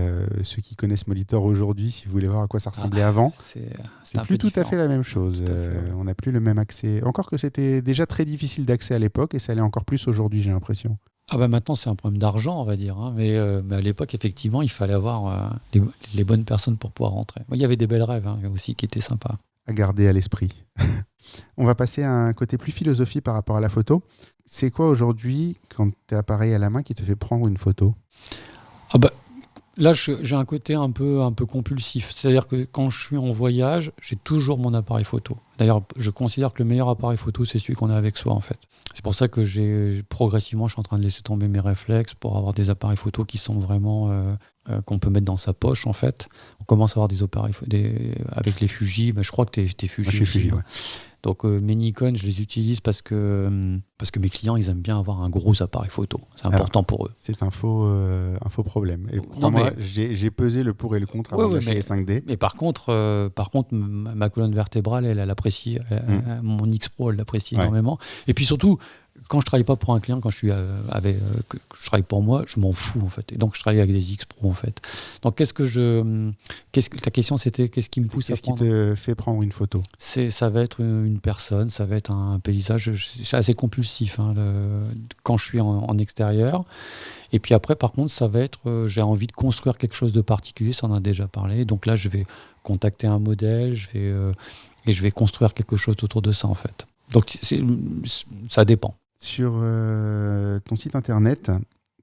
ceux qui connaissent Molitor aujourd'hui, si vous voulez voir à quoi ça ressemblait avant, c'est plus tout à fait la même chose. On n'a plus le même accès. Encore que c'était déjà très difficile d'accès à l'époque et ça l'est encore plus aujourd'hui, j'ai l'impression. Maintenant, c'est un problème d'argent, on va dire. Mais à l'époque, effectivement, il fallait avoir les bonnes personnes pour pouvoir rentrer. Il y avait des belles rêves aussi qui étaient sympas. À garder à l'esprit. On va passer à un côté plus philosophie par rapport à la photo. C'est quoi aujourd'hui, quand tu es appareil à la main, qui te fait prendre une photo ? Là, j'ai un côté un peu compulsif. C'est-à-dire que quand je suis en voyage, j'ai toujours mon appareil photo. D'ailleurs, je considère que le meilleur appareil photo, c'est celui qu'on a avec soi, en fait. C'est pour ça que progressivement, je suis en train de laisser tomber mes réflexes pour avoir des appareils photo qui sont vraiment... qu'on peut mettre dans sa poche, en fait. On commence à avoir des appareils avec les Fuji. Je crois que t'es Fuji. Moi, je suis Fuji, ouais. Donc mes Nikon, je les utilise parce que mes clients, ils aiment bien avoir un gros appareil photo. C'est important pour eux. C'est un faux problème. Et crois-moi, j'ai pesé le pour et le contre avant de lâcher les 5D. Mais par contre, ma colonne vertébrale, elle apprécie. Mon X-Pro, elle l'apprécie énormément. Et puis surtout, quand je travaille pas pour un client, quand je suis que je travaille pour moi, je m'en fous en fait. Et donc je travaille avec des X-Pro en fait. Donc ta question c'était qu'est-ce qui me pousse à prendre ? Qu'est-ce qui te fait prendre une photo ? Ça va être une personne, ça va être un paysage. C'est assez compulsif quand je suis en extérieur. Et puis après, par contre, ça va être j'ai envie de construire quelque chose de particulier. Ça en a déjà parlé. Donc là, je vais contacter un modèle, et je vais construire quelque chose autour de ça en fait. Donc ça dépend. Sur ton site internet,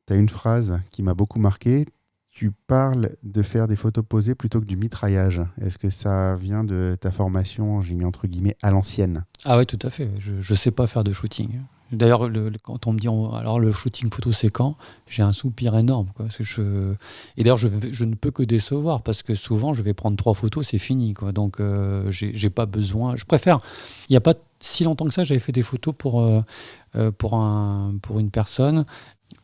tu as une phrase qui m'a beaucoup marqué. Tu parles de faire des photos posées plutôt que du mitraillage. Est-ce que ça vient de ta formation, j'ai mis entre guillemets, à l'ancienne ? Ah oui, tout à fait. Je ne sais pas faire de shooting. D'ailleurs, quand on me dit alors le shooting photo c'est quand, j'ai un soupir énorme. Quoi, parce que et d'ailleurs, je ne peux que décevoir parce que souvent, je vais prendre 3 photos, c'est fini. Quoi, donc, j'ai pas besoin. Je préfère. Il y a pas. si longtemps que ça, j'avais fait des photos pour une personne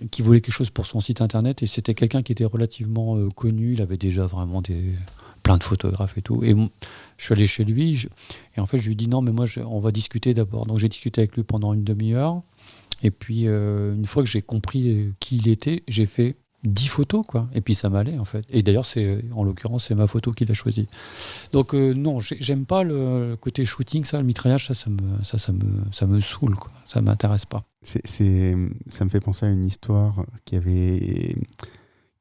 qui voulait quelque chose pour son site internet, et c'était quelqu'un qui était relativement connu. Il avait déjà vraiment plein de photographes et tout. Et je suis allé chez lui, et en fait, je lui ai dit non, mais moi, on va discuter d'abord. Donc, j'ai discuté avec lui pendant une demi-heure. Et puis, une fois que j'ai compris qui il était, j'ai fait 10 photos, quoi. Et puis, ça m'allait, en fait. Et d'ailleurs, en l'occurrence, c'est ma photo qu'il a choisie. Donc, non, j'aime pas le côté shooting, ça, le mitraillage, ça me saoule, quoi. Ça m'intéresse pas. Ça me fait penser à une histoire qui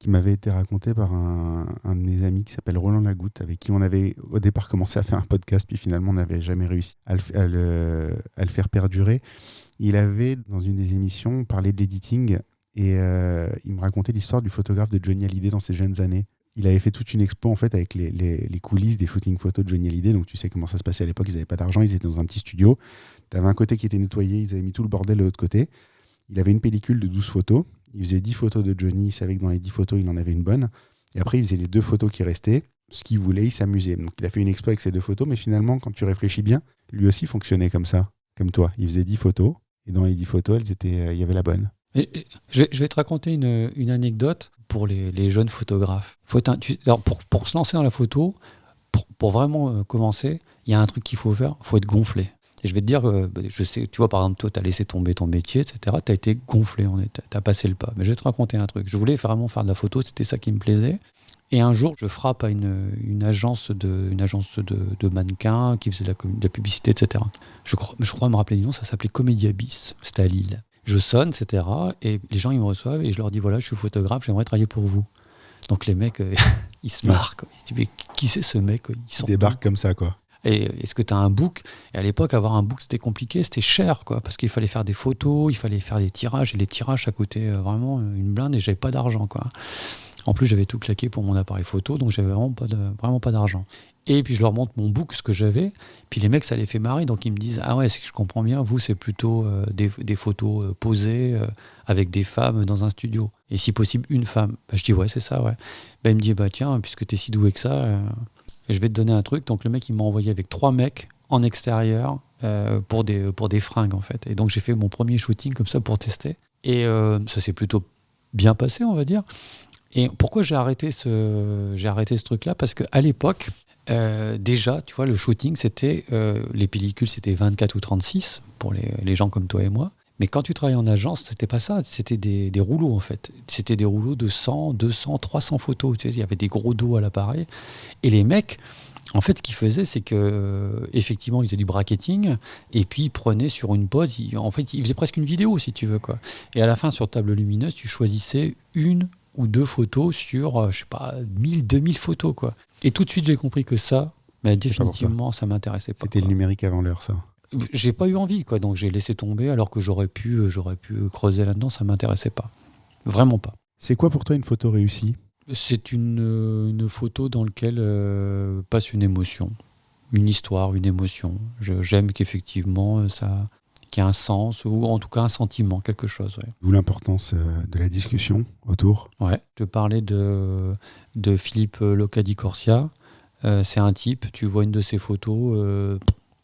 m'avait été racontée par un de mes amis qui s'appelle Roland Lagoutte, avec qui on avait au départ commencé à faire un podcast, puis finalement on n'avait jamais réussi à le faire perdurer. Il avait, dans une des émissions, parlé de l'editing, et il me racontait l'histoire du photographe de Johnny Hallyday dans ses jeunes années. Il avait fait toute une expo en fait avec les coulisses des shootings photos de Johnny Hallyday. Donc tu sais comment ça se passait à l'époque, ils n'avaient pas d'argent, ils étaient dans un petit studio. Tu avais un côté qui était nettoyé, ils avaient mis tout le bordel de l'autre côté. Il avait une pellicule de 12 photos. Il faisait 10 photos de Johnny, il savait que dans les 10 photos, il en avait une bonne. Et après, il faisait les 2 photos qui restaient. Ce qu'il voulait, il s'amusait. Donc il a fait une expo avec ces 2 photos, mais finalement, quand tu réfléchis bien, lui aussi fonctionnait comme ça, comme toi. Il faisait 10 photos, et dans les 10 photos, il y avait la bonne. Je vais te raconter une anecdote pour les jeunes photographes. Alors pour se lancer dans la photo, pour vraiment commencer, il y a un truc qu'il faut faire, il faut être gonflé. Et je vais te dire, je sais, tu vois, par exemple, toi, tu as laissé tomber ton métier, etc. Tu as été gonflé, tu as passé le pas. Mais je vais te raconter un truc. Je voulais vraiment faire de la photo, c'était ça qui me plaisait. Et un jour, je frappe à une agence de mannequins qui faisait de la publicité, etc. Je crois me rappeler du nom, ça s'appelait Comédia Bis, c'était à Lille. Je sonne, etc. Et les gens, ils me reçoivent et je leur dis, voilà, je suis photographe, j'aimerais travailler pour vous. Donc les mecs, ils se marrent. Quoi. Ils se disent, mais qui c'est ce mec? Ils débarquent comme ça, quoi. Et est-ce que tu as un book? Et à l'époque, avoir un book, c'était compliqué, c'était cher, quoi, parce qu'il fallait faire des photos, il fallait faire des tirages, et les tirages, ça coûtait vraiment une blinde, et j'avais pas d'argent, quoi. En plus, j'avais tout claqué pour mon appareil photo, donc j'avais vraiment pas d'argent. Et puis je leur montre mon book, ce que j'avais, puis les mecs, ça les fait marrer, donc ils me disent, ah ouais, si je comprends bien, vous, c'est plutôt des photos posées avec des femmes dans un studio, et si possible, une femme. Je dis, ouais, c'est ça, ouais. Il me dit, tiens, puisque t'es si doué que ça... Et je vais te donner un truc. Donc le mec, il m'a envoyé avec 3 mecs en extérieur pour des fringues, en fait. Et donc j'ai fait mon premier shooting comme ça pour tester. Et ça s'est plutôt bien passé, on va dire. Et pourquoi j'ai arrêté ce truc-là? Parce qu'à l'époque, déjà, tu vois, le shooting, c'était les pellicules, c'était 24 ou 36 pour les gens comme toi et moi. Mais quand tu travaillais en agence, c'était pas ça, c'était des rouleaux en fait. C'était des rouleaux de 100, 200, 300 photos. Tu sais, il y avait des gros dos à l'appareil. Et les mecs, en fait, ce qu'ils faisaient, c'est que effectivement, ils faisaient du bracketing et puis ils prenaient sur une pose. Ils faisaient presque une vidéo, si tu veux, quoi. Et à la fin, sur table lumineuse, tu choisissais 1 ou 2 photos sur, 1000, 2000 photos, quoi. Et tout de suite, j'ai compris que ça, définitivement, ça m'intéressait pas. C'était le numérique avant l'heure, ça. J'ai pas eu envie, quoi, donc j'ai laissé tomber alors que j'aurais pu creuser là-dedans, ça m'intéressait pas. Vraiment pas. C'est quoi pour toi une photo réussie? C'est une photo dans laquelle passe une émotion, une histoire, une émotion. J'aime qu'effectivement qu'il y ait un sens ou en tout cas un sentiment, quelque chose. Ouais. D'où l'importance de la discussion autour. Ouais. Je parlais de Philippe Locadi-Corsia. C'est un type, tu vois une de ses photos...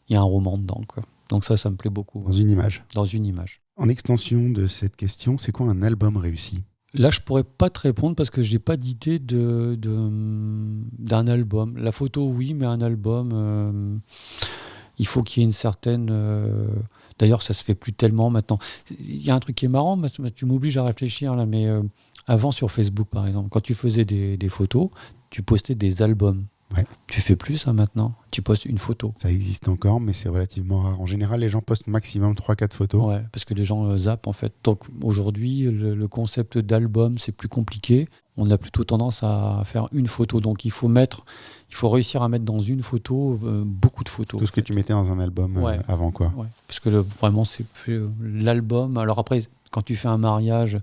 il y a un roman dedans, quoi. Donc ça me plaît beaucoup. Dans une image. Dans une image. En extension de cette question, c'est quoi un album réussi? Là, je pourrais pas te répondre parce que j'ai pas d'idée d'un album. La photo, oui, mais un album, il faut qu'il y ait une certaine... D'ailleurs, ça se fait plus tellement maintenant. Il y a un truc qui est marrant, tu m'obliges à réfléchir là, mais avant sur Facebook, par exemple, quand tu faisais des photos, tu postais des albums. Ouais. Tu fais plus ça maintenant, tu postes une photo. Ça existe encore, mais c'est relativement rare. En général, les gens postent maximum 3-4 photos. Ouais, parce que les gens zappent en fait. Donc aujourd'hui, le concept d'album, c'est plus compliqué. On a plutôt tendance à faire une photo. Donc il faut réussir à mettre dans une photo beaucoup de photos. Tout ce que tu mettais dans un album avant, quoi. Ouais, parce que vraiment, c'est l'album. Alors après, quand tu fais un mariage,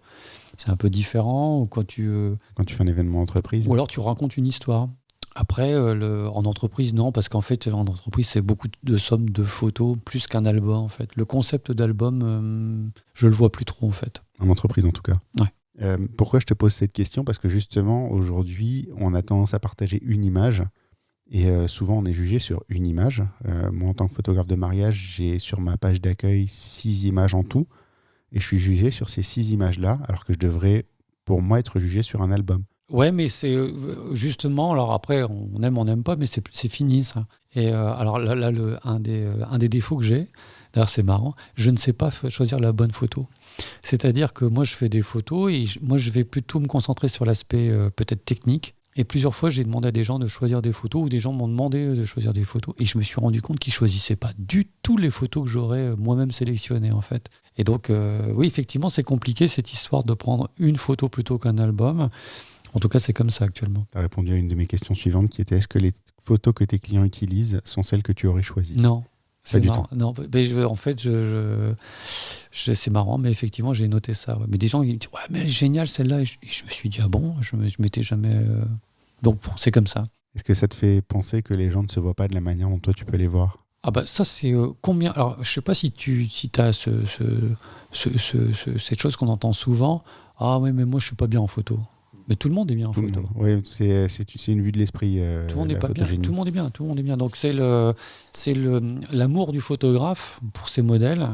c'est un peu différent. Ou quand tu fais un événement entreprise. Ou alors tu racontes une histoire. Après, en entreprise, non, parce qu'en fait, en entreprise, c'est beaucoup de sommes de photos, plus qu'un album, en fait. Le concept d'album, je le vois plus trop, en fait. En entreprise, en tout cas. Ouais. Pourquoi je te pose cette question? Parce que justement, aujourd'hui, on a tendance à partager une image Et souvent, on est jugé sur une image. Moi, en tant que photographe de mariage, j'ai sur ma page d'accueil 6 images en tout. Et je suis jugé sur ces 6 images-là, alors que je devrais, pour moi, être jugé sur un album. Ouais, mais c'est justement, alors après, on aime, on n'aime pas, mais c'est fini ça. Et alors là, un des défauts que j'ai, d'ailleurs c'est marrant, je ne sais pas choisir la bonne photo. C'est-à-dire que moi je fais des photos et moi je vais plutôt me concentrer sur l'aspect peut-être technique. Et plusieurs fois, j'ai demandé à des gens de choisir des photos ou des gens m'ont demandé de choisir des photos. Et je me suis rendu compte qu'ils ne choisissaient pas du tout les photos que j'aurais moi-même sélectionnées en fait. Et donc, oui, effectivement, c'est compliqué cette histoire de prendre une photo plutôt qu'un album. En tout cas, c'est comme ça actuellement. Tu as répondu à une de mes questions suivantes qui était: est-ce que les photos que tes clients utilisent sont celles que tu aurais choisies? Non. Pas du tout. Non, mais en fait, c'est marrant, mais effectivement, j'ai noté ça. Ouais. Mais des gens ils me disent: ouais, mais elle est géniale celle-là. Et je me suis dit: ah bon, je m'étais jamais. Donc, bon, c'est comme ça. Est-ce que ça te fait penser que les gens ne se voient pas de la manière dont toi tu peux les voir? Ah bah ça c'est combien. Alors je sais pas si as cette chose qu'on entend souvent. Ah oui, mais moi je suis pas bien en photo. Mais tout le monde est bien en photo. Oui, c'est une vue de l'esprit. Tout le monde n'est pas bien. Tout le monde est bien. Tout le monde est bien. Donc c'est l'amour du photographe pour ses modèles.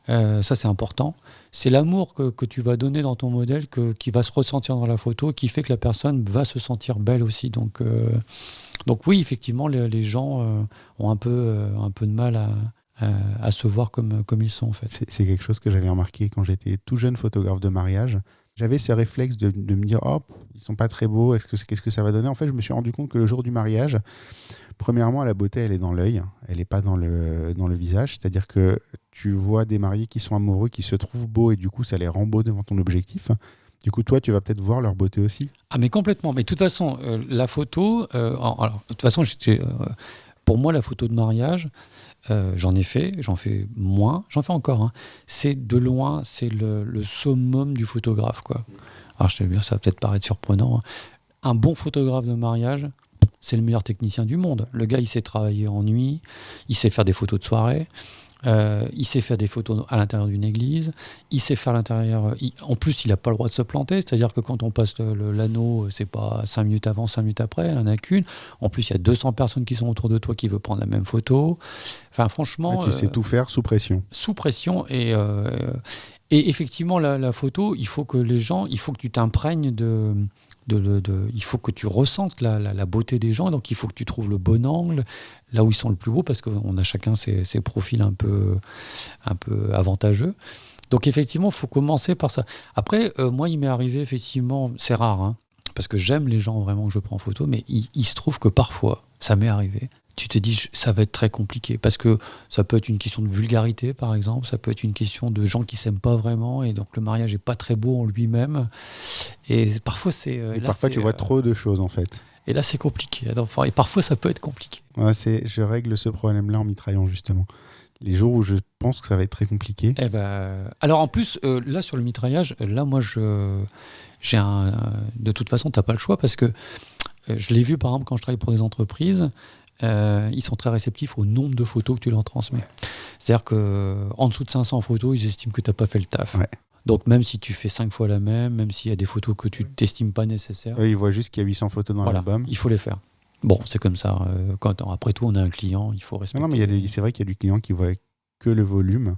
Ça c'est important. C'est l'amour que tu vas donner dans ton modèle qui va se ressentir dans la photo, qui fait que la personne va se sentir belle aussi. Donc oui, effectivement, les gens ont un peu de mal à se voir comme ils sont en fait. C'est quelque chose que j'avais remarqué quand j'étais tout jeune photographe de mariage. J'avais ce réflexe de me dire: oh, ils sont pas très beaux, qu'est-ce que ça va donner? En fait, je me suis rendu compte que le jour du mariage, premièrement, la beauté, elle est dans l'œil, elle n'est pas dans le visage. C'est-à-dire que tu vois des mariés qui sont amoureux, qui se trouvent beaux, et du coup, ça les rend beaux devant ton objectif. Du coup, toi, tu vas peut-être voir leur beauté aussi. Ah, mais complètement. Mais de toute façon, la photo... alors, de toute façon, pour moi, la photo de mariage... j'en fais moins, j'en fais encore. Hein. C'est de loin, c'est le summum du photographe, quoi. Alors je sais bien, ça va peut-être paraître surprenant. Hein. Un bon photographe de mariage, c'est le meilleur technicien du monde. Le gars, il sait travailler en nuit, il sait faire des photos de soirée, il sait faire des photos à l'intérieur d'une église, il sait faire l'intérieur. En plus, il n'a pas le droit de se planter, c'est-à-dire que quand on passe l'anneau, c'est pas 5 minutes avant, 5 minutes après, il n'y en a qu'une. En plus, il y a 200 personnes qui sont autour de toi qui veulent prendre la même photo. Enfin, franchement. Tu sais tout faire sous pression. Sous pression. Et effectivement, la photo, il faut que tu t'imprègnes il faut que tu ressentes la beauté des gens, donc il faut que tu trouves le bon angle, là où ils sont le plus beaux, parce qu'on a chacun ses profils un peu avantageux. Donc effectivement, il faut commencer par ça. Après, moi, il m'est arrivé, effectivement, c'est rare, hein, parce que j'aime les gens vraiment que je prends en photo, mais il se trouve que parfois, ça m'est arrivé. Tu te dis, ça va être très compliqué, parce que ça peut être une question de vulgarité, par exemple, ça peut être une question de gens qui s'aiment pas vraiment, et donc le mariage est pas très beau en lui-même. Et parfois, tu vois trop de choses, en fait. Et là, c'est compliqué. Et parfois, ça peut être compliqué. Ouais, je règle ce problème-là en mitraillant, justement. Les jours où je pense que ça va être très compliqué. Alors, en plus, là, sur le mitraillage, là, moi, de toute façon, t'as pas le choix, parce que je l'ai vu, par exemple, quand je travaille pour des entreprises. Ils sont très réceptifs au nombre de photos que tu leur transmets. C'est-à-dire qu'en dessous de 500 photos, ils estiment que tu n'as pas fait le taf. Ouais. Donc même si tu fais 5 fois la même s'il y a des photos que tu t'estimes pas nécessaires... Ils voient juste qu'il y a 800 photos dans l'album. Il faut les faire. Bon, c'est comme ça. Après tout, on a un client, il faut respecter... Non, mais c'est vrai qu'il y a du client qui voit que le volume.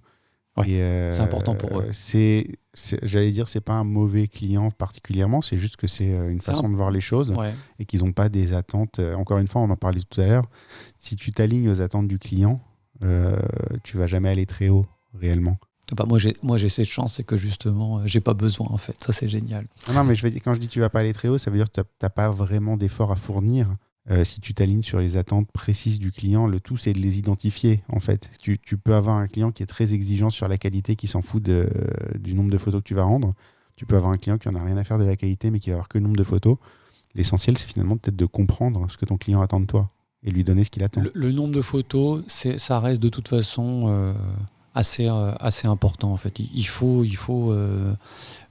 Ouais, c'est important pour eux. J'allais dire, c'est pas un mauvais client particulièrement, c'est juste que c'est une façon de voir les choses, et qu'ils n'ont pas des attentes. Encore une fois, on en parlait tout à l'heure, si tu t'alignes aux attentes du client, tu vas jamais aller très haut, réellement. Moi, j'ai cette chance, c'est que justement, j'ai pas besoin, en fait. Ça, c'est génial. Non, mais quand je dis tu vas pas aller très haut, ça veut dire que tu n'as pas vraiment d'effort à fournir. Si tu t'alignes sur les attentes précises du client, le tout c'est de les identifier en fait. Tu peux avoir un client qui est très exigeant sur la qualité, qui s'en fout du nombre de photos que tu vas rendre. Tu peux avoir un client qui en a rien à faire de la qualité, mais qui va avoir que le nombre de photos. L'essentiel, c'est finalement peut-être de comprendre ce que ton client attend de toi et lui donner ce qu'il attend. Le nombre de photos, ça reste de toute façon assez important en fait. Il faut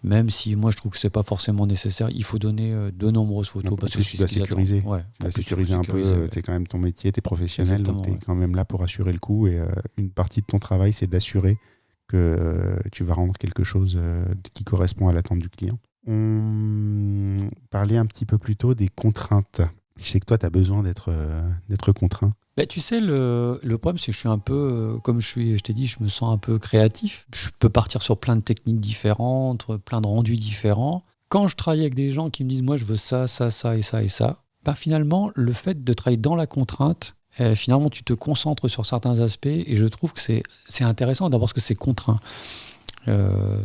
même si moi je trouve que c'est pas forcément nécessaire, il faut donner de nombreuses photos. Parce que tu dois sécuriser. Tu dois sécuriser un peu, c'est quand même ton métier, tu es professionnel, donc tu es quand même là pour assurer le coup. Et une partie de ton travail, c'est d'assurer que tu vas rendre quelque chose qui correspond à l'attente du client. On parlait un petit peu plus tôt des contraintes. Je sais que toi, tu as besoin d'être contraint. Bah, tu sais, le problème, c'est que je suis un peu, comme je t'ai dit, je me sens un peu créatif. Je peux partir sur plein de techniques différentes, plein de rendus différents. Quand je travaille avec des gens qui me disent, moi, je veux ça, ça, ça et ça et ça, bah, finalement, le fait de travailler dans la contrainte, finalement, tu te concentres sur certains aspects et je trouve que c'est intéressant d'abord parce que c'est contraint.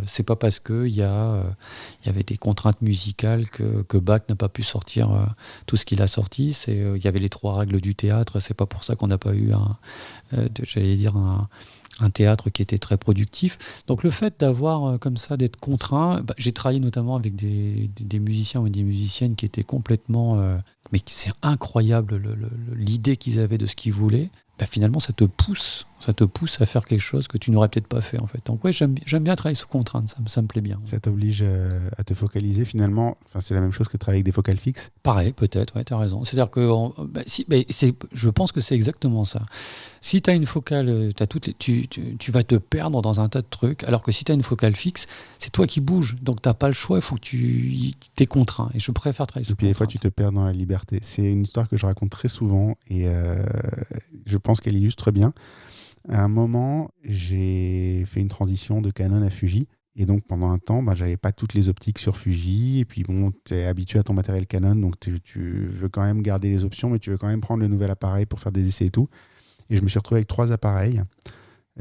C'est pas parce qu'il y avait des contraintes musicales que Bach n'a pas pu sortir tout ce qu'il a sorti. Il y avait les 3 règles du théâtre. C'est pas pour ça qu'on n'a pas eu un théâtre qui était très productif. Donc le fait d'avoir comme ça, d'être contraint, j'ai travaillé notamment avec des musiciens ou des musiciennes qui étaient complètement... mais c'est incroyable l'idée qu'ils avaient de ce qu'ils voulaient. Finalement, ça te pousse à faire quelque chose que tu n'aurais peut-être pas fait en fait. Donc ouais, j'aime bien travailler sous contrainte, ça me plaît bien. Ça t'oblige à te focaliser finalement. Enfin, c'est la même chose que de travailler avec des focales fixes. Pareil, peut-être, ouais, tu as raison. C'est-à-dire que je pense que c'est exactement ça. Si tu as une focale, tu vas te perdre dans un tas de trucs, alors que si tu as une focale fixe, c'est toi qui bouges. Donc tu n'as pas le choix, il faut que tu es contraint. Et je préfère travailler sous contrainte. Et puis des fois, tu te perds dans la liberté. C'est une histoire que je raconte très souvent et je pense qu'elle illustre bien. À un moment, j'ai fait une transition de Canon à Fuji. Et donc, pendant un temps, j'avais pas toutes les optiques sur Fuji. Et puis, bon, tu es habitué à ton matériel Canon. Donc, tu veux quand même garder les options, mais tu veux quand même prendre le nouvel appareil pour faire des essais et tout. Et je me suis retrouvé avec 3 appareils,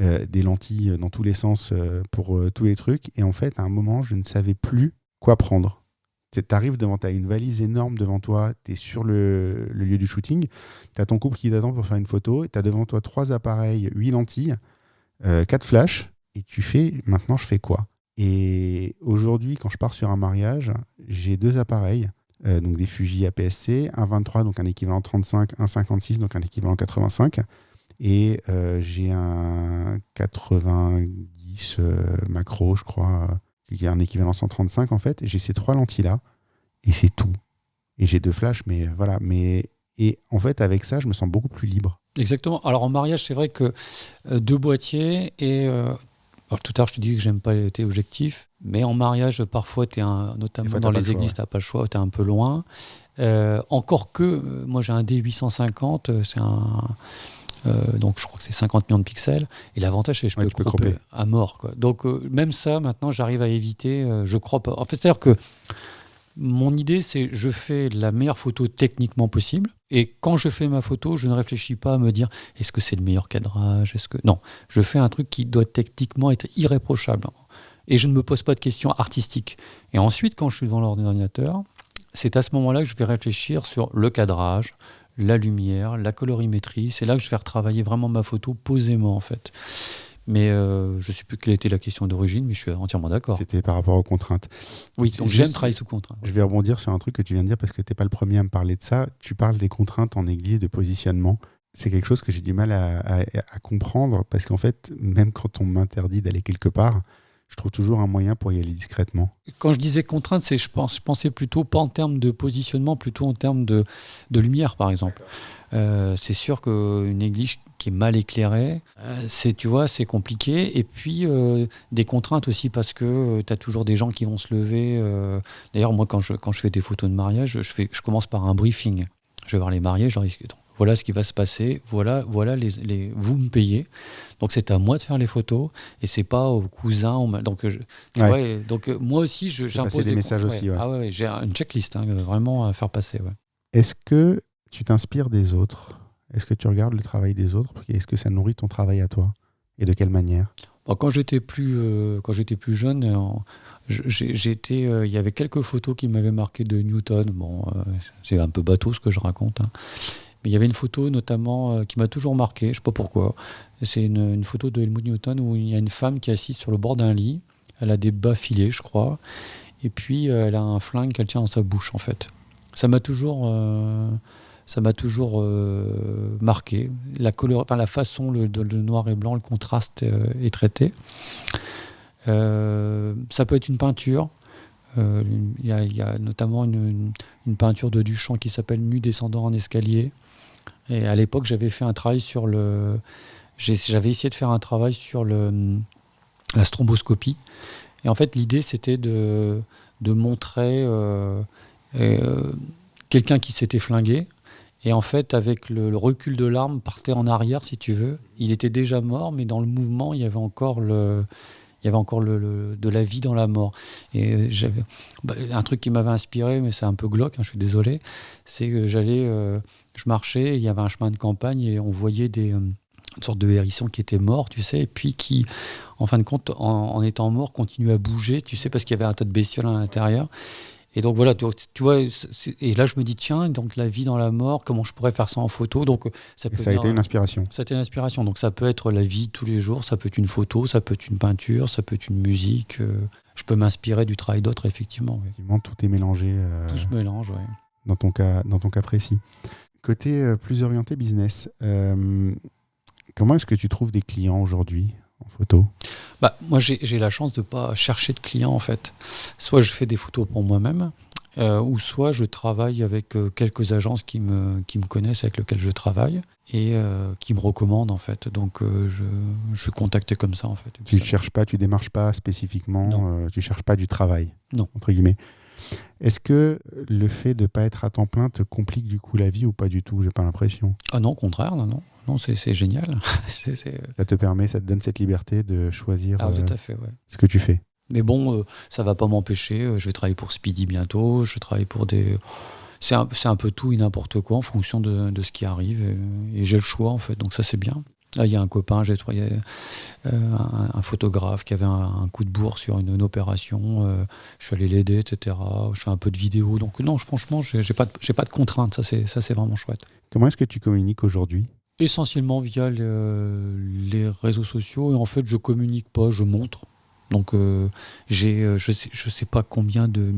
des lentilles dans tous les sens pour tous les trucs. Et en fait, à un moment, je ne savais plus quoi prendre. Tu arrives devant, tu as une valise énorme devant toi, tu es sur le lieu du shooting, tu as ton couple qui t'attend pour faire une photo, et tu as devant toi 3 appareils, 8 lentilles, 4 flashs, et tu fais, maintenant je fais quoi ? Et aujourd'hui, quand je pars sur un mariage, j'ai 2 appareils, donc des Fuji APS-C, un 23, donc un équivalent 35, un 56, donc un équivalent 85, et j'ai un 90 macro, je crois, qui est un équivalent 135 en fait. J'ai ces 3 lentilles-là, et c'est tout. Et j'ai 2 flashs, mais voilà. Et en fait, avec ça, je me sens beaucoup plus libre. Exactement. Alors en mariage, c'est vrai que 2 boîtiers et... Alors, tout à l'heure, je te dis que j'aime pas tes objectifs, mais en mariage, parfois, notamment dans les églises, tu n'as pas le choix, tu es un peu loin. Encore que, moi j'ai un D850, c'est donc je crois que c'est 50 millions de pixels, et l'avantage c'est que je peux cropper à mort, quoi. Donc même ça, maintenant, j'arrive à éviter, je croppe. En fait, c'est-à-dire que mon idée, c'est je fais la meilleure photo techniquement possible. Et quand je fais ma photo, je ne réfléchis pas à me dire est-ce que c'est le meilleur cadrage, non, je fais un truc qui doit techniquement être irréprochable. Et je ne me pose pas de questions artistiques. Et ensuite, quand je suis devant l'ordinateur, c'est à ce moment-là que je vais réfléchir sur le cadrage, la lumière, la colorimétrie. C'est là que je vais retravailler vraiment ma photo posément, en fait. Mais je ne sais plus quelle était la question d'origine, mais je suis entièrement d'accord. C'était par rapport aux contraintes. Oui, donc j'aime travailler sous contrainte. Je vais rebondir sur un truc que tu viens de dire parce que tu n'es pas le premier à me parler de ça. Tu parles des contraintes en église, de positionnement. C'est quelque chose que j'ai du mal à comprendre parce qu'en fait, même quand on m'interdit d'aller quelque part, je trouve toujours un moyen pour y aller discrètement. Quand je disais contrainte, je pensais plutôt pas en termes de positionnement, plutôt en termes de lumière, par exemple. C'est sûr qu'une église qui est mal éclairée, tu vois, c'est compliqué. Et puis, des contraintes aussi, parce que tu as toujours des gens qui vont se lever. D'ailleurs, moi, quand je fais des photos de mariage, je commence par un briefing. Je vais voir les mariés, je leur dis, voilà ce qui va se passer, voilà vous me payez. Donc, c'est à moi de faire les photos, et c'est pas aux cousins. Donc, moi aussi, j'impose des messages aussi. Ouais. Ah ouais, j'ai une checklist, vraiment à faire passer. Ouais. Est-ce que tu t'inspires des autres ? Est-ce que tu regardes le travail des autres ? Est-ce que ça nourrit ton travail à toi ? Et de quelle manière ? Quand j'étais plus jeune, il y avait quelques photos qui m'avaient marqué de Newton. Bon, c'est un peu bateau ce que je raconte. Mais il y avait une photo notamment qui m'a toujours marqué, je ne sais pas pourquoi. C'est une photo de Helmut Newton où il y a une femme qui est assise sur le bord d'un lit. Elle a des bas filés, je crois. Et puis, elle a un flingue qu'elle tient dans sa bouche, en fait. Ça m'a toujours marqué. La façon, le noir et blanc, le contraste est traité. Ça peut être une peinture. Il y a notamment une peinture de Duchamp qui s'appelle Nu descendant en escalier. Et à l'époque, j'avais fait un travail j'avais essayé de faire un travail sur la stromboscopie. Et en fait, l'idée, c'était de montrer quelqu'un qui s'était flingué Et en fait, avec le recul de l'arme, partait en arrière, si tu veux. Il était déjà mort, mais dans le mouvement, il y avait encore de la vie dans la mort. Et j'avais un truc qui m'avait inspiré, mais c'est un peu glauque, hein, je suis désolé, c'est que je marchais, il y avait un chemin de campagne et on voyait une sorte de hérisson qui était mort, tu sais, et puis qui, en fin de compte, en étant mort, continuait à bouger, tu sais, parce qu'il y avait un tas de bestioles à l'intérieur. Et donc voilà, tu vois, et là je me dis, tiens, donc la vie dans la mort, comment je pourrais faire ça en photo? Donc ça peut ça a été une inspiration. Ça a été une inspiration. Donc ça peut être la vie tous les jours, ça peut être une photo, ça peut être une peinture, ça peut être une musique. Je peux m'inspirer du travail d'autres, effectivement. Oui. Effectivement, tout est mélangé. Tout se mélange, oui. Dans ton cas précis. Côté plus orienté business, comment est-ce que tu trouves des clients aujourd'hui en photo? Moi, j'ai la chance de ne pas chercher de clients, en fait. Soit je fais des photos pour moi-même, ou soit je travaille avec quelques agences qui me connaissent, avec lesquelles je travaille, et qui me recommandent, en fait. Donc, je suis contacté comme ça, en fait. Tu ne cherches pas, tu démarches pas spécifiquement, tu ne cherches pas du travail, non. Entre guillemets. Est-ce que le fait de ne pas être à temps plein te complique du coup la vie ou pas du tout? J'ai pas l'impression. Ah non, au contraire, non. Non, c'est génial. Ça te donne cette liberté de choisir tout à fait, ouais. Ce que tu fais. Mais bon, ça va pas m'empêcher. Je vais travailler pour Speedy bientôt. Je travaille pour des... C'est un peu tout et n'importe quoi en fonction de ce qui arrive. Et j'ai le choix, en fait. Donc ça, c'est bien. Là, il y a un copain, j'ai trouvé un photographe qui avait un coup de bourre sur une opération. Je suis allé l'aider, etc. Je fais un peu de vidéo. Donc non, franchement, j'ai pas de contraintes. Ça, c'est vraiment chouette. Comment est-ce que tu communiques aujourd'hui? Essentiellement via les réseaux sociaux. Et en fait, je communique pas, je montre. Donc, j'ai je sais pas combien de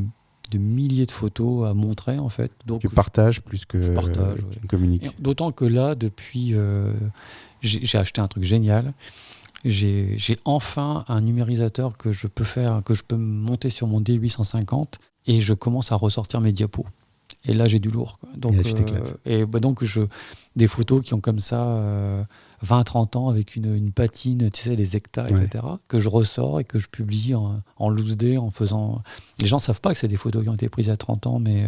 milliers de photos à montrer, en fait. Donc, tu partages plus que tu communiques. D'autant que là, depuis... j'ai acheté un truc génial. J'ai enfin un numérisateur que je peux monter sur mon D850 et je commence à ressortir mes diapos. Et là, j'ai du lourd, quoi. Donc, et là, tu t'éclates. Donc, des photos qui ont comme ça 20-30 ans avec une patine, tu sais, les hectares, etc., que je ressors et que je publie en loose day, en faisant... Les gens ne savent pas que c'est des photos qui ont été prises il y a 30 ans, mais...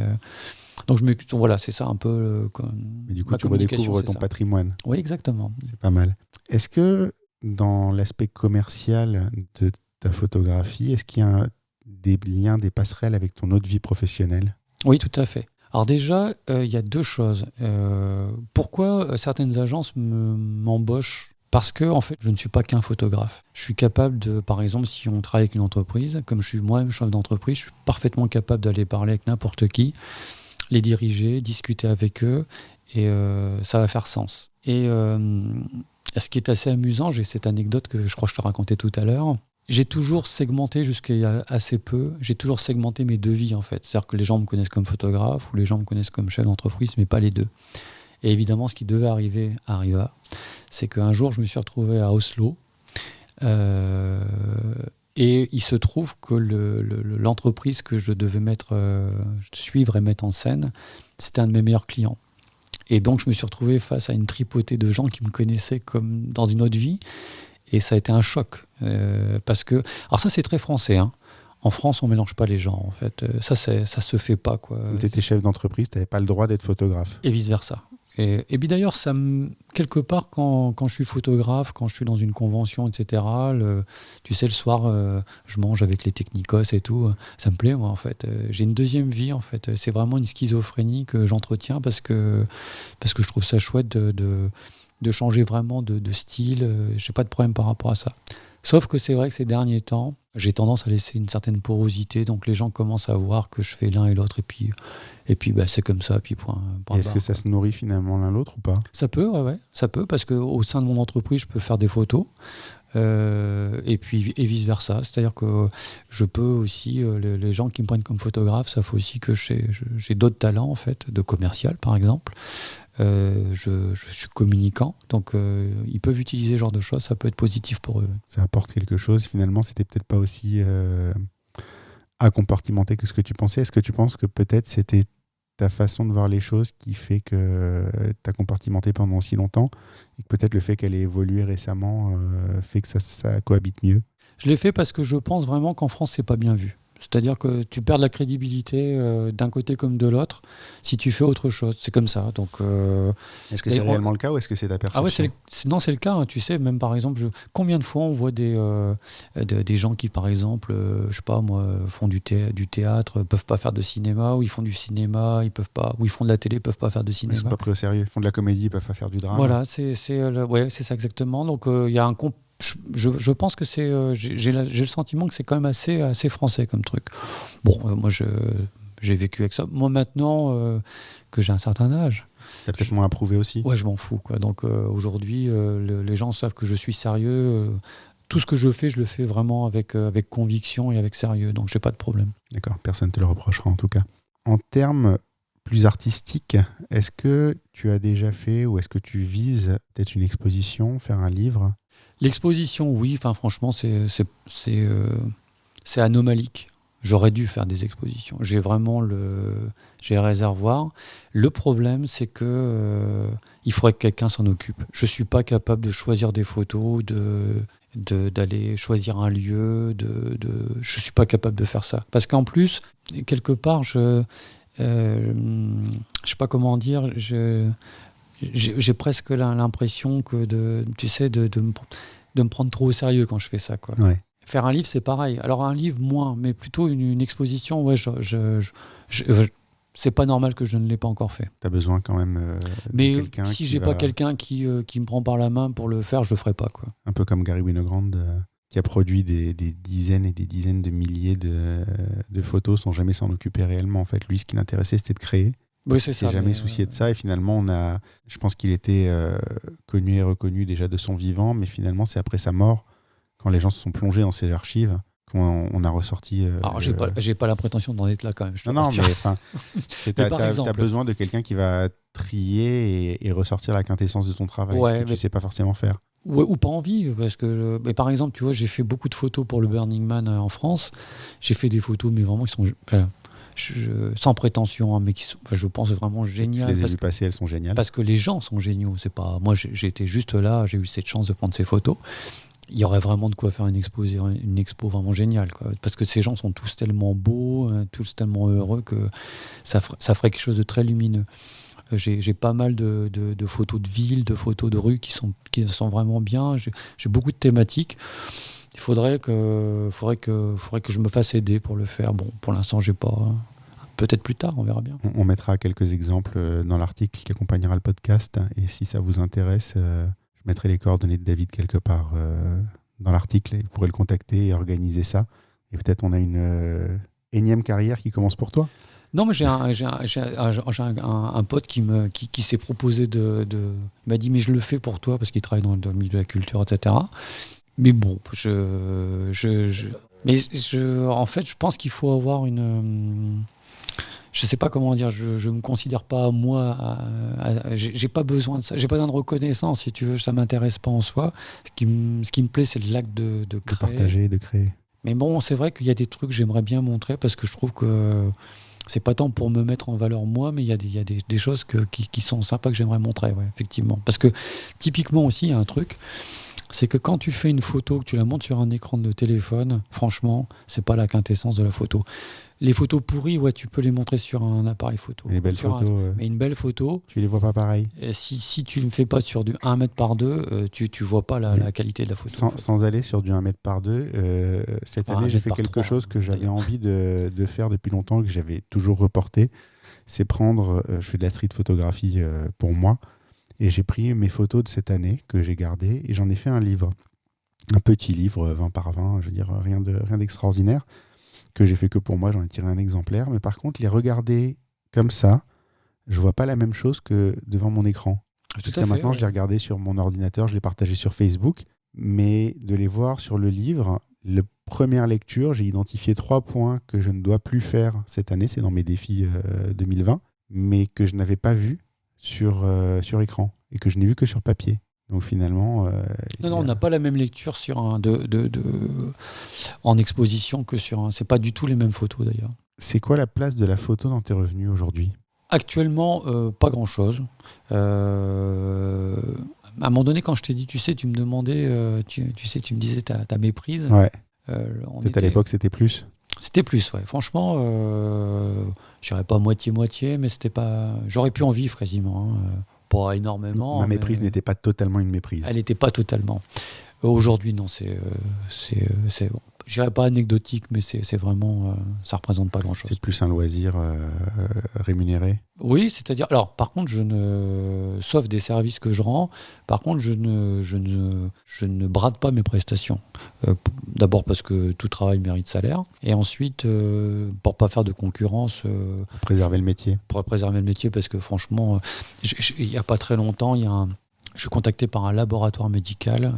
Donc, voilà, c'est ça un peu... Mais du coup, tu redécouvres ton patrimoine. Oui, exactement. C'est pas mal. Est-ce que dans l'aspect commercial de ta photographie, est-ce qu'il y a des liens, des passerelles avec ton autre vie professionnelle? Oui, tout à fait. Alors déjà, il y a deux choses. Pourquoi certaines agences m'embauchent? Parce que, en fait, je ne suis pas qu'un photographe. Je suis capable de, par exemple, si on travaille avec une entreprise, comme je suis moi-même chef d'entreprise, je suis parfaitement capable d'aller parler avec n'importe qui, les diriger, discuter avec eux, et ça va faire sens. Et ce qui est assez amusant, j'ai cette anecdote que je crois que je te racontais tout à l'heure. J'ai toujours segmenté, jusqu'à il y a assez peu, j'ai toujours segmenté mes devis, en fait. C'est-à-dire que les gens me connaissent comme photographe ou les gens me connaissent comme chef d'entreprise, mais pas les deux. Et évidemment, ce qui devait arriver arriva. C'est qu'un jour, je me suis retrouvé à Oslo. Et il se trouve que l'entreprise que je devais suivre et mettre en scène, c'était un de mes meilleurs clients. Et donc, je me suis retrouvé face à une tripotée de gens qui me connaissaient comme dans une autre vie. Et ça a été un choc. Parce que... Alors ça, c'est très français. Hein. En France, on ne mélange pas les gens. En fait. Ça se fait pas. Tu étais chef d'entreprise, tu n'avais pas le droit d'être photographe. Et vice-versa. Et puis d'ailleurs, quelque part, quand je suis photographe, quand je suis dans une convention, etc., tu sais, le soir, je mange avec les technicos et tout. Ça me plaît, moi, en fait. J'ai une deuxième vie, en fait. C'est vraiment une schizophrénie que j'entretiens parce que je trouve ça chouette de changer vraiment de style. J'ai pas de problème par rapport à ça. Sauf que c'est vrai que ces derniers temps, j'ai tendance à laisser une certaine porosité, donc les gens commencent à voir que je fais l'un et l'autre, et puis c'est comme ça, puis point est-ce que ça se nourrit finalement l'un l'autre ou pas? Ça peut, ouais, ça peut, parce qu'au sein de mon entreprise, je peux faire des photos, et vice-versa. C'est-à-dire que je peux aussi, les gens qui me prennent comme photographe savent aussi que j'ai d'autres talents, en fait, de commercial, par exemple. Je suis communicant, donc ils peuvent utiliser ce genre de choses, ça peut être positif pour eux. Ça apporte quelque chose, finalement, c'était peut-être pas aussi à compartimenter que ce que tu pensais. Est-ce que tu penses que peut-être c'était ta façon de voir les choses qui fait que tu as compartimenté pendant aussi longtemps et que peut-être le fait qu'elle ait évolué récemment fait que ça cohabite mieux? Je l'ai fait parce que je pense vraiment qu'en France, c'est pas bien vu. C'est-à-dire que tu perds de la crédibilité d'un côté comme de l'autre si tu fais autre chose. C'est comme ça. Donc, est-ce que c'est réellement le cas ou est-ce que c'est ta perception ? Ah ouais, c'est le cas. Hein, tu sais, même par exemple, combien de fois on voit des gens qui, par exemple, je sais pas moi, font du théâtre, peuvent pas faire de cinéma, ou ils font du cinéma, ils peuvent pas, ou ils font de la télé, peuvent pas faire de cinéma. Ils sont pas pris au sérieux. Ils font de la comédie, ils peuvent pas faire du drame. Voilà, c'est ça exactement. Donc il y a je pense que c'est j'ai le sentiment que c'est quand même assez français comme truc. Bon, moi j'ai vécu avec ça. Moi maintenant que j'ai un certain âge, t'as peut-être moins approuvé aussi. Ouais, je m'en fous quoi. Donc aujourd'hui les gens savent que je suis sérieux. Tout ce que je fais, je le fais vraiment avec conviction et avec sérieux. Donc j'ai pas de problème. D'accord, personne ne te le reprochera en tout cas. En termes plus artistiques, est-ce que tu as déjà fait ou est-ce que tu vises peut-être une exposition, faire un livre ? L'exposition, oui. Enfin, franchement, c'est anomalique. J'aurais dû faire des expositions. J'ai le réservoir. Le problème, c'est que il faudrait que quelqu'un s'en occupe. Je suis pas capable de choisir des photos, d'aller choisir un lieu. Je suis pas capable de faire ça. Parce qu'en plus, quelque part, je sais pas comment dire. J'ai presque l'impression que de me prendre trop au sérieux quand je fais ça, quoi. Ouais. Faire un livre, c'est pareil. Alors un livre, moins, mais plutôt une exposition, ouais, c'est pas normal que je ne l'ai pas encore fait. Tu as besoin quand même mais de quelqu'un si j'ai pas quelqu'un qui me prend par la main pour le faire, je le ferai pas, quoi. Un peu comme Garry Winogrand qui a produit des dizaines et des dizaines de milliers de photos sans jamais s'en occuper réellement. En fait, lui, ce qui l'intéressait, c'était de créer. Oui, c'est ça. Il s'est jamais soucié de ça et finalement, je pense qu'il était connu et reconnu déjà de son vivant, mais finalement, c'est après sa mort, quand les gens se sont plongés dans ses archives, qu'on a ressorti... Alors, j'ai pas la prétention d'en être là quand même. Non, mais t'as besoin de quelqu'un qui va trier et ressortir la quintessence de ton travail, ce que tu sais pas forcément faire. Ouais, ou pas envie, parce que mais par exemple, tu vois, j'ai fait beaucoup de photos pour le Burning Man en France. J'ai fait des photos, mais vraiment qui sont... sans prétention, hein, mais qui sont, je pense vraiment géniales. Je les ai vues passer, elles sont géniales. Parce que les gens sont géniaux. C'est pas, moi, j'étais juste là, j'ai eu cette chance de prendre ces photos. Il y aurait vraiment de quoi faire une expo vraiment géniale, quoi. Parce que ces gens sont tous tellement beaux, tous tellement heureux que ça ferait quelque chose de très lumineux. J'ai pas mal de photos de villes, de photos de rues qui sont vraiment bien. J'ai beaucoup de thématiques. Il faudrait que je me fasse aider pour le faire. Bon, pour l'instant, j'ai pas. Peut-être plus tard, on verra bien. On mettra quelques exemples dans l'article qui accompagnera le podcast. Et si ça vous intéresse, je mettrai les coordonnées de David quelque part dans l'article. Et vous pourrez le contacter et organiser ça. Et peut-être on a une énième carrière qui commence pour toi. Non, mais j'ai un pote qui s'est proposé il m'a dit, mais je le fais pour toi parce qu'il travaille dans le milieu de la culture, etc. Mais bon, en fait, je pense qu'il faut avoir une... je sais pas comment dire, je me considère pas, moi, j'ai pas besoin de ça, j'ai pas besoin de reconnaissance, si tu veux, ça m'intéresse pas en soi. Ce qui me plaît, c'est l'acte de créer. De partager, de créer. Mais bon, c'est vrai qu'il y a des trucs que j'aimerais bien montrer parce que je trouve que c'est pas tant pour me mettre en valeur moi, mais il y a des choses qui sont sympas que j'aimerais montrer, ouais, effectivement. Parce que typiquement aussi, il y a un truc, c'est que quand tu fais une photo, que tu la montes sur un écran de téléphone, franchement, c'est pas la quintessence de la photo. Les photos pourries, ouais, tu peux les montrer sur un appareil photo. Les belles photos. Mais une belle photo. Tu les vois pas pareil. Si tu ne le fais pas sur du 1 mètre par 2, tu vois pas la qualité de la photo. Sans aller sur du 1 mètre par 2, cette année, j'ai fait quelque chose que j'avais envie de faire depuis longtemps, que j'avais toujours reporté. C'est prendre, je fais de la street photographie pour moi, et j'ai pris mes photos de cette année que j'ai gardées, et j'en ai fait un livre. Un petit livre, 20 par 20, je veux dire, rien d'extraordinaire, que j'ai fait que pour moi, j'en ai tiré un exemplaire. Mais par contre, les regarder comme ça, je vois pas la même chose que devant mon écran. Jusqu'à maintenant, je les regardais sur mon ordinateur, je les partageais sur Facebook, mais de les voir sur le livre, la première lecture, j'ai identifié 3 points que je ne dois plus faire cette année, c'est dans mes défis 2020, mais que je n'avais pas vu sur écran et que je n'ai vu que sur papier. Donc finalement... Non, on n'a pas la même lecture en exposition que sur un... C'est pas du tout les mêmes photos d'ailleurs. C'est quoi la place de la photo dans tes revenus aujourd'hui ? Actuellement, pas grand-chose. À un moment donné, quand je t'ai dit, tu sais, tu me demandais, tu me disais ta méprise. Ouais. Peut-être à l'époque, c'était plus. C'était plus, ouais. Franchement, je dirais pas moitié-moitié, mais c'était pas. J'aurais pu en vivre quasiment. Pas énormément. Ma méprise n'était pas totalement une méprise. Elle n'était pas totalement. Aujourd'hui, non, c'est bon. Je dirais pas anecdotique, mais c'est vraiment. Ça représente pas grand-chose. C'est plus un loisir rémunéré. Oui, c'est-à-dire. Alors, par contre, sauf des services que je rends, par contre, je ne brade pas mes prestations. D'abord parce que tout travail mérite salaire, et ensuite pour pas faire de concurrence. Pour préserver le métier. Pour préserver le métier, parce que franchement, il y a pas très longtemps, je suis contacté par un laboratoire médical.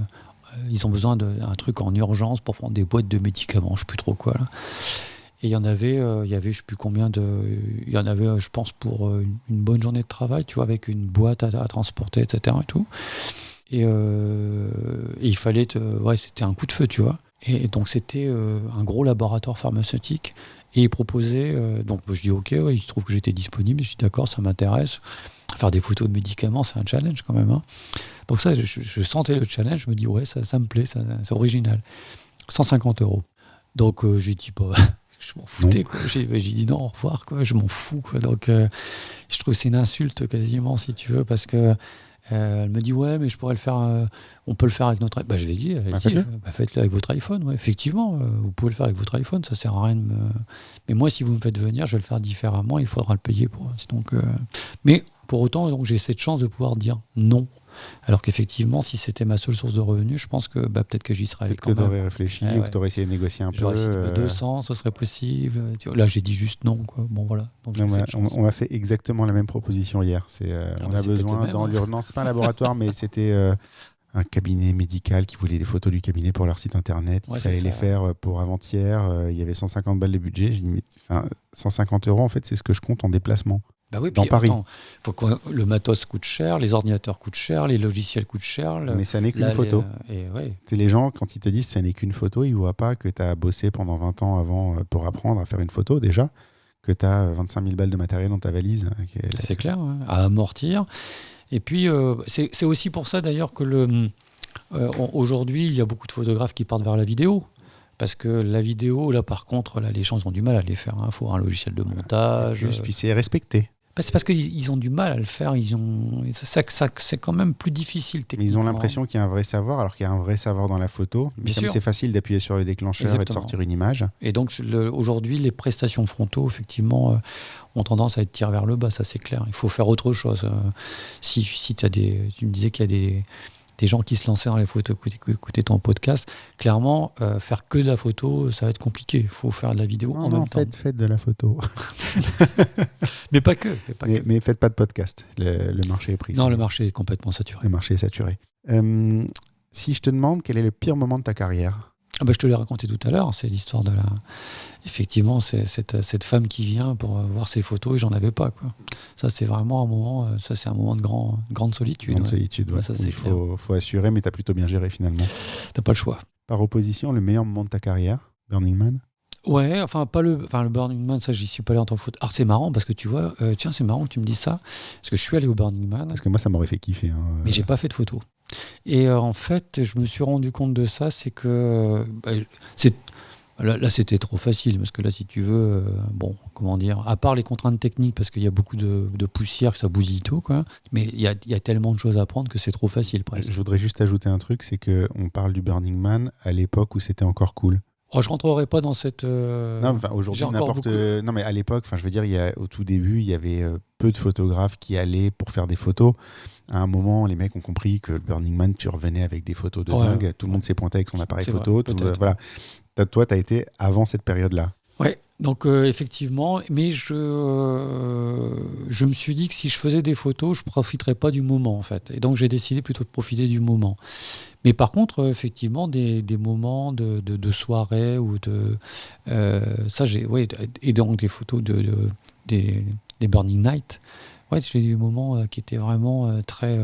Ils ont besoin d'un truc en urgence pour prendre des boîtes de médicaments, je ne sais plus trop quoi là. Et il y avait, je sais plus combien il y en avait, je pense, pour une bonne journée de travail, tu vois, avec une boîte à transporter, etc. Et tout. Et il fallait, c'était un coup de feu, tu vois. Et donc c'était un gros laboratoire pharmaceutique. Et ils proposaient, donc je dis ok, ouais, il se trouve que j'étais disponible, je dis d'accord, ça m'intéresse. Faire des photos de médicaments, c'est un challenge quand même. Hein. Donc ça, je sentais le challenge, je me dis ouais, ça me plaît, c'est original. 150 €. Donc j'ai dit bah, je m'en foutais, quoi. J'ai dit non, au revoir, quoi. Je m'en fous, quoi. Donc je trouve que c'est une insulte quasiment, si tu veux, parce que elle me dit ouais, mais je pourrais le faire, on peut le faire avec notre iPhone. Bah, je vais dire, faites-le avec votre iPhone. Ouais. Effectivement, vous pouvez le faire avec votre iPhone, ça sert à rien de me. Mais moi, si vous me faites venir, je vais le faire différemment, il faudra le payer pour. Donc, mais pour autant, donc, j'ai cette chance de pouvoir dire non. Alors qu'effectivement, si c'était ma seule source de revenus, je pense que peut-être que j'y serais allé. Peut-être que tu aurais réfléchi ou que tu aurais essayé de négocier un peu. J'aurais essayé 200, ce serait possible. Là, j'ai dit juste non, quoi. Bon, voilà. Donc, on m'a fait exactement la même proposition hier. On a besoin dans l'urgence. Non, c'est pas un laboratoire, mais c'était un cabinet médical qui voulait les photos du cabinet pour leur site internet. Il fallait les faire pour avant-hier. Il y avait 150 balles de budget. J'ai dit, mais 150 €, en fait, c'est ce que je compte en déplacement. Bah oui, dans Paris. Le matos coûte cher, les ordinateurs coûtent cher, les logiciels coûtent cher. Mais ça n'est qu'une photo. C'est les gens, quand ils te disent ça n'est qu'une photo, ils ne voient pas que tu as bossé pendant 20 ans avant pour apprendre à faire une photo déjà, que tu as 25 000 balles de matériel dans ta valise. C'est clair, ouais, à amortir. Et puis, c'est aussi pour ça d'ailleurs que aujourd'hui, il y a beaucoup de photographes qui partent vers la vidéo. Parce que la vidéo, là par contre, là, les gens ont du mal à les faire. Il faut un logiciel de montage. Puis c'est respecté. C'est parce qu'ils ont du mal à le faire. C'est quand même plus difficile techniquement. Mais ils ont l'impression qu'il y a un vrai savoir, alors qu'il y a un vrai savoir dans la photo. Mais comme c'est facile d'appuyer sur le déclanceur. Exactement. Et de sortir une image. Et donc aujourd'hui, les prestations frontaux, effectivement, ont tendance à être tirées vers le bas, ça c'est clair. Il faut faire autre chose. Si tu me disais qu'il y a des gens qui se lançaient dans les photos, écouter ton podcast, clairement, faire que de la photo, ça va être compliqué. Il faut faire de la vidéo en même temps. Faites de la photo. Mais pas que. Mais faites pas de podcast. Le marché est pris. Non, le marché est complètement saturé. Le marché est saturé. Si je te demande quel est le pire moment de ta carrière ? Je te l'ai raconté tout à l'heure. C'est l'histoire de Effectivement, c'est cette femme qui vient pour voir ses photos et j'en avais pas, quoi. Ça, c'est vraiment un moment. Ça, c'est un moment de grande solitude. Grande solitude. Ouais. Ça, il faut assurer, mais tu as plutôt bien géré finalement. T'as pas le choix. Par opposition, le meilleur moment de ta carrière, Burning Man ? Ouais, le Burning Man, ça, j'y suis pas allé en tant que photo. Alors, c'est marrant parce que tu vois, tiens, c'est marrant que tu me dises ça, parce que je suis allé au Burning Man. Parce que moi, ça m'aurait fait kiffer. Mais j'ai pas fait de photos. Et en fait, je me suis rendu compte de ça, c'est que là, c'était trop facile, parce que là, si tu veux, à part les contraintes techniques, parce qu'il y a beaucoup de poussière, que ça bousille tout, quoi. Mais il y a tellement de choses à apprendre que c'est trop facile, presque. Je voudrais juste ajouter un truc, c'est qu'on parle du Burning Man à l'époque où c'était encore cool. Je rentrerai pas dans cette. Non, aujourd'hui n'importe. Non, mais à l'époque, je veux dire, au tout début, il y avait peu de photographes qui allaient pour faire des photos. À un moment, les mecs ont compris que le Burning Man, tu revenais avec des photos de dingue. Tout le monde s'est pointé avec son appareil photo. Voilà. Toi, tu as été avant cette période-là. Ouais. Donc effectivement, mais je me suis dit que si je faisais des photos, je profiterais pas du moment en fait. Et donc j'ai décidé plutôt de profiter du moment. Mais par contre, effectivement, des moments de soirée ou ça j'ai et donc des photos des Burning Night. Ouais, j'ai des moments qui étaient vraiment très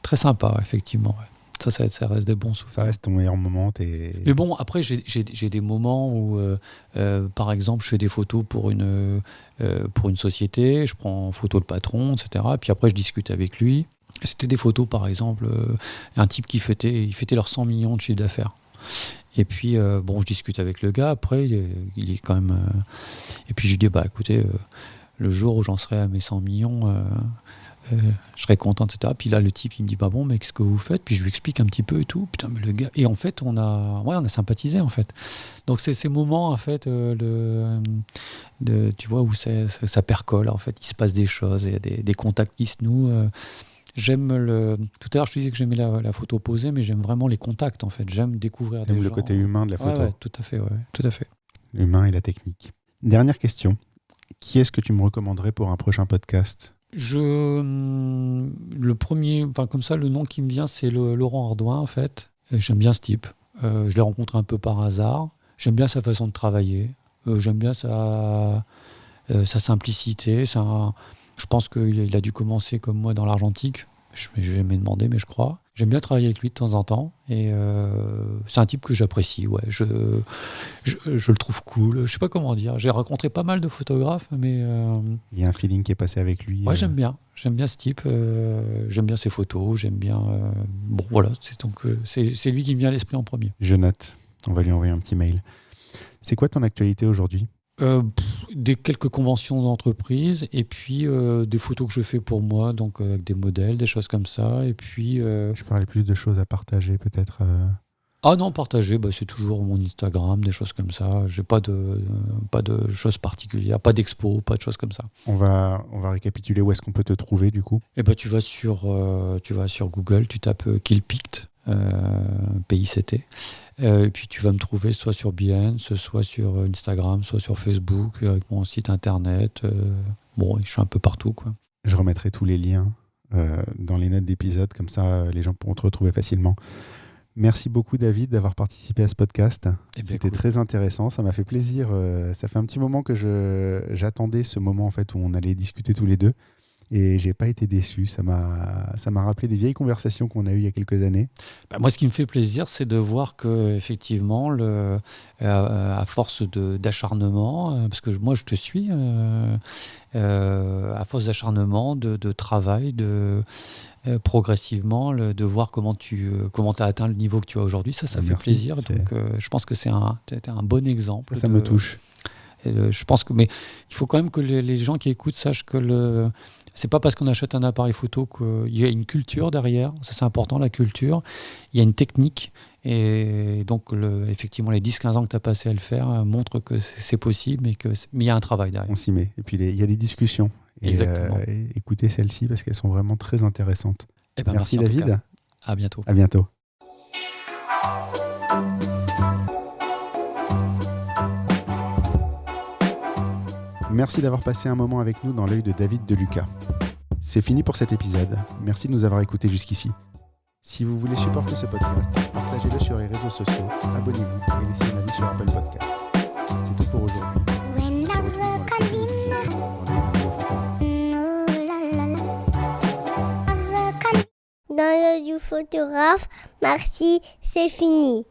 très sympas, effectivement. Ouais. Ça reste des bons souvenirs. Ça reste ton meilleur moment. Mais bon, après, j'ai des moments où, par exemple, je fais des photos pour une société, je prends en photo le patron, etc. Puis après, je discute avec lui. C'était des photos, par exemple, un type il fêtait leurs 100 millions de chiffre d'affaires. Et puis, bon, je discute avec le gars. Après, il est quand même... Et puis, je lui dis, bah, écoutez, le jour où j'en serai à mes 100 millions, je serai content, etc. Puis là, le type, il me dit, bah bon, mais qu'est-ce que vous faites? Puis je lui explique un petit peu et tout. Putain, mais le gars... Et en fait, on a sympathisé, en fait. Donc, c'est ces moments, en fait, tu vois, où ça percole, en fait. Il se passe des choses, il y a des contacts qui se nouent. J'aime Tout à l'heure, je te disais que j'aimais la photo posée, mais j'aime vraiment les contacts, en fait. J'aime découvrir des gens. Le côté humain de la photo. Ouais, tout à fait, ouais, tout à fait. L'humain et la technique. Dernière question. Qui est-ce que tu me recommanderais pour un prochain podcast? Le premier, enfin comme ça, le nom qui me vient, c'est Laurent Ardouin, en fait. Et j'aime bien ce type. Je l'ai rencontré un peu par hasard. J'aime bien sa façon de travailler. J'aime bien sa simplicité. Je pense qu'il a dû commencer comme moi dans l'argentique. Je vais jamais demandé, mais je crois. J'aime bien travailler avec lui de temps en temps. Et c'est un type que j'apprécie. Ouais. Je le trouve cool. Je sais pas comment dire. J'ai rencontré pas mal de photographes, mais... Il y a un feeling qui est passé avec lui. Ouais, j'aime bien. J'aime bien ce type. J'aime bien ses photos. J'aime bien... Bon, voilà. C'est lui qui me vient à l'esprit en premier. Je note. On va lui envoyer un petit mail. C'est quoi ton actualité aujourd'hui? Quelques conventions d'entreprise et puis des photos que je fais pour moi, donc avec des modèles, des choses comme ça. Et puis, je parlais plus de choses à partager peut-être. Ah non, partager, c'est toujours mon Instagram, des choses comme ça. J'ai pas de choses particulières, pas d'expo, pas de choses comme ça. On va récapituler où est-ce qu'on peut te trouver du coup. Et tu vas sur Google, tu tapes Killpict, PICT. Et puis tu vas me trouver soit sur Behance, soit sur Instagram, soit sur Facebook, avec mon site internet. Bon, je suis un peu partout, quoi. Je remettrai tous les liens dans les notes d'épisode, comme ça les gens pourront te retrouver facilement. Merci beaucoup David d'avoir participé à ce podcast. C'était très intéressant, ça m'a fait plaisir. Ça fait un petit moment que j'attendais ce moment en fait où on allait discuter tous les deux. Et j'ai pas été déçu, ça m'a rappelé des vieilles conversations qu'on a eues il y a quelques années. Moi, ce qui me fait plaisir, c'est de voir que effectivement, à force d'acharnement, parce que moi je te suis, à force d'acharnement, de travail, progressivement, de voir comment tu as atteint le niveau que tu as aujourd'hui, ça fait plaisir. Donc, je pense que c'est un bon exemple. Ça me touche. Je pense que, mais il faut quand même que les gens qui écoutent sachent que c'est pas parce qu'on achète un appareil photo qu'il y a une culture derrière. Ça, c'est important, la culture. Il y a une technique. Et donc, effectivement, les 10-15 ans que tu as passé à le faire montrent que c'est possible, mais il y a un travail derrière. On s'y met. Et puis, il y a des discussions. Exactement. Et écoutez celles-ci parce qu'elles sont vraiment très intéressantes. Merci David. À bientôt. À bientôt. Merci d'avoir passé un moment avec nous dans l'œil de David Deluca. C'est fini pour cet épisode. Merci de nous avoir écoutés jusqu'ici. Si vous voulez supporter ce podcast, partagez-le sur les réseaux sociaux, abonnez-vous et laissez un avis sur Apple Podcast. C'est tout pour aujourd'hui. Dans l'œil du photographe, merci, c'est fini.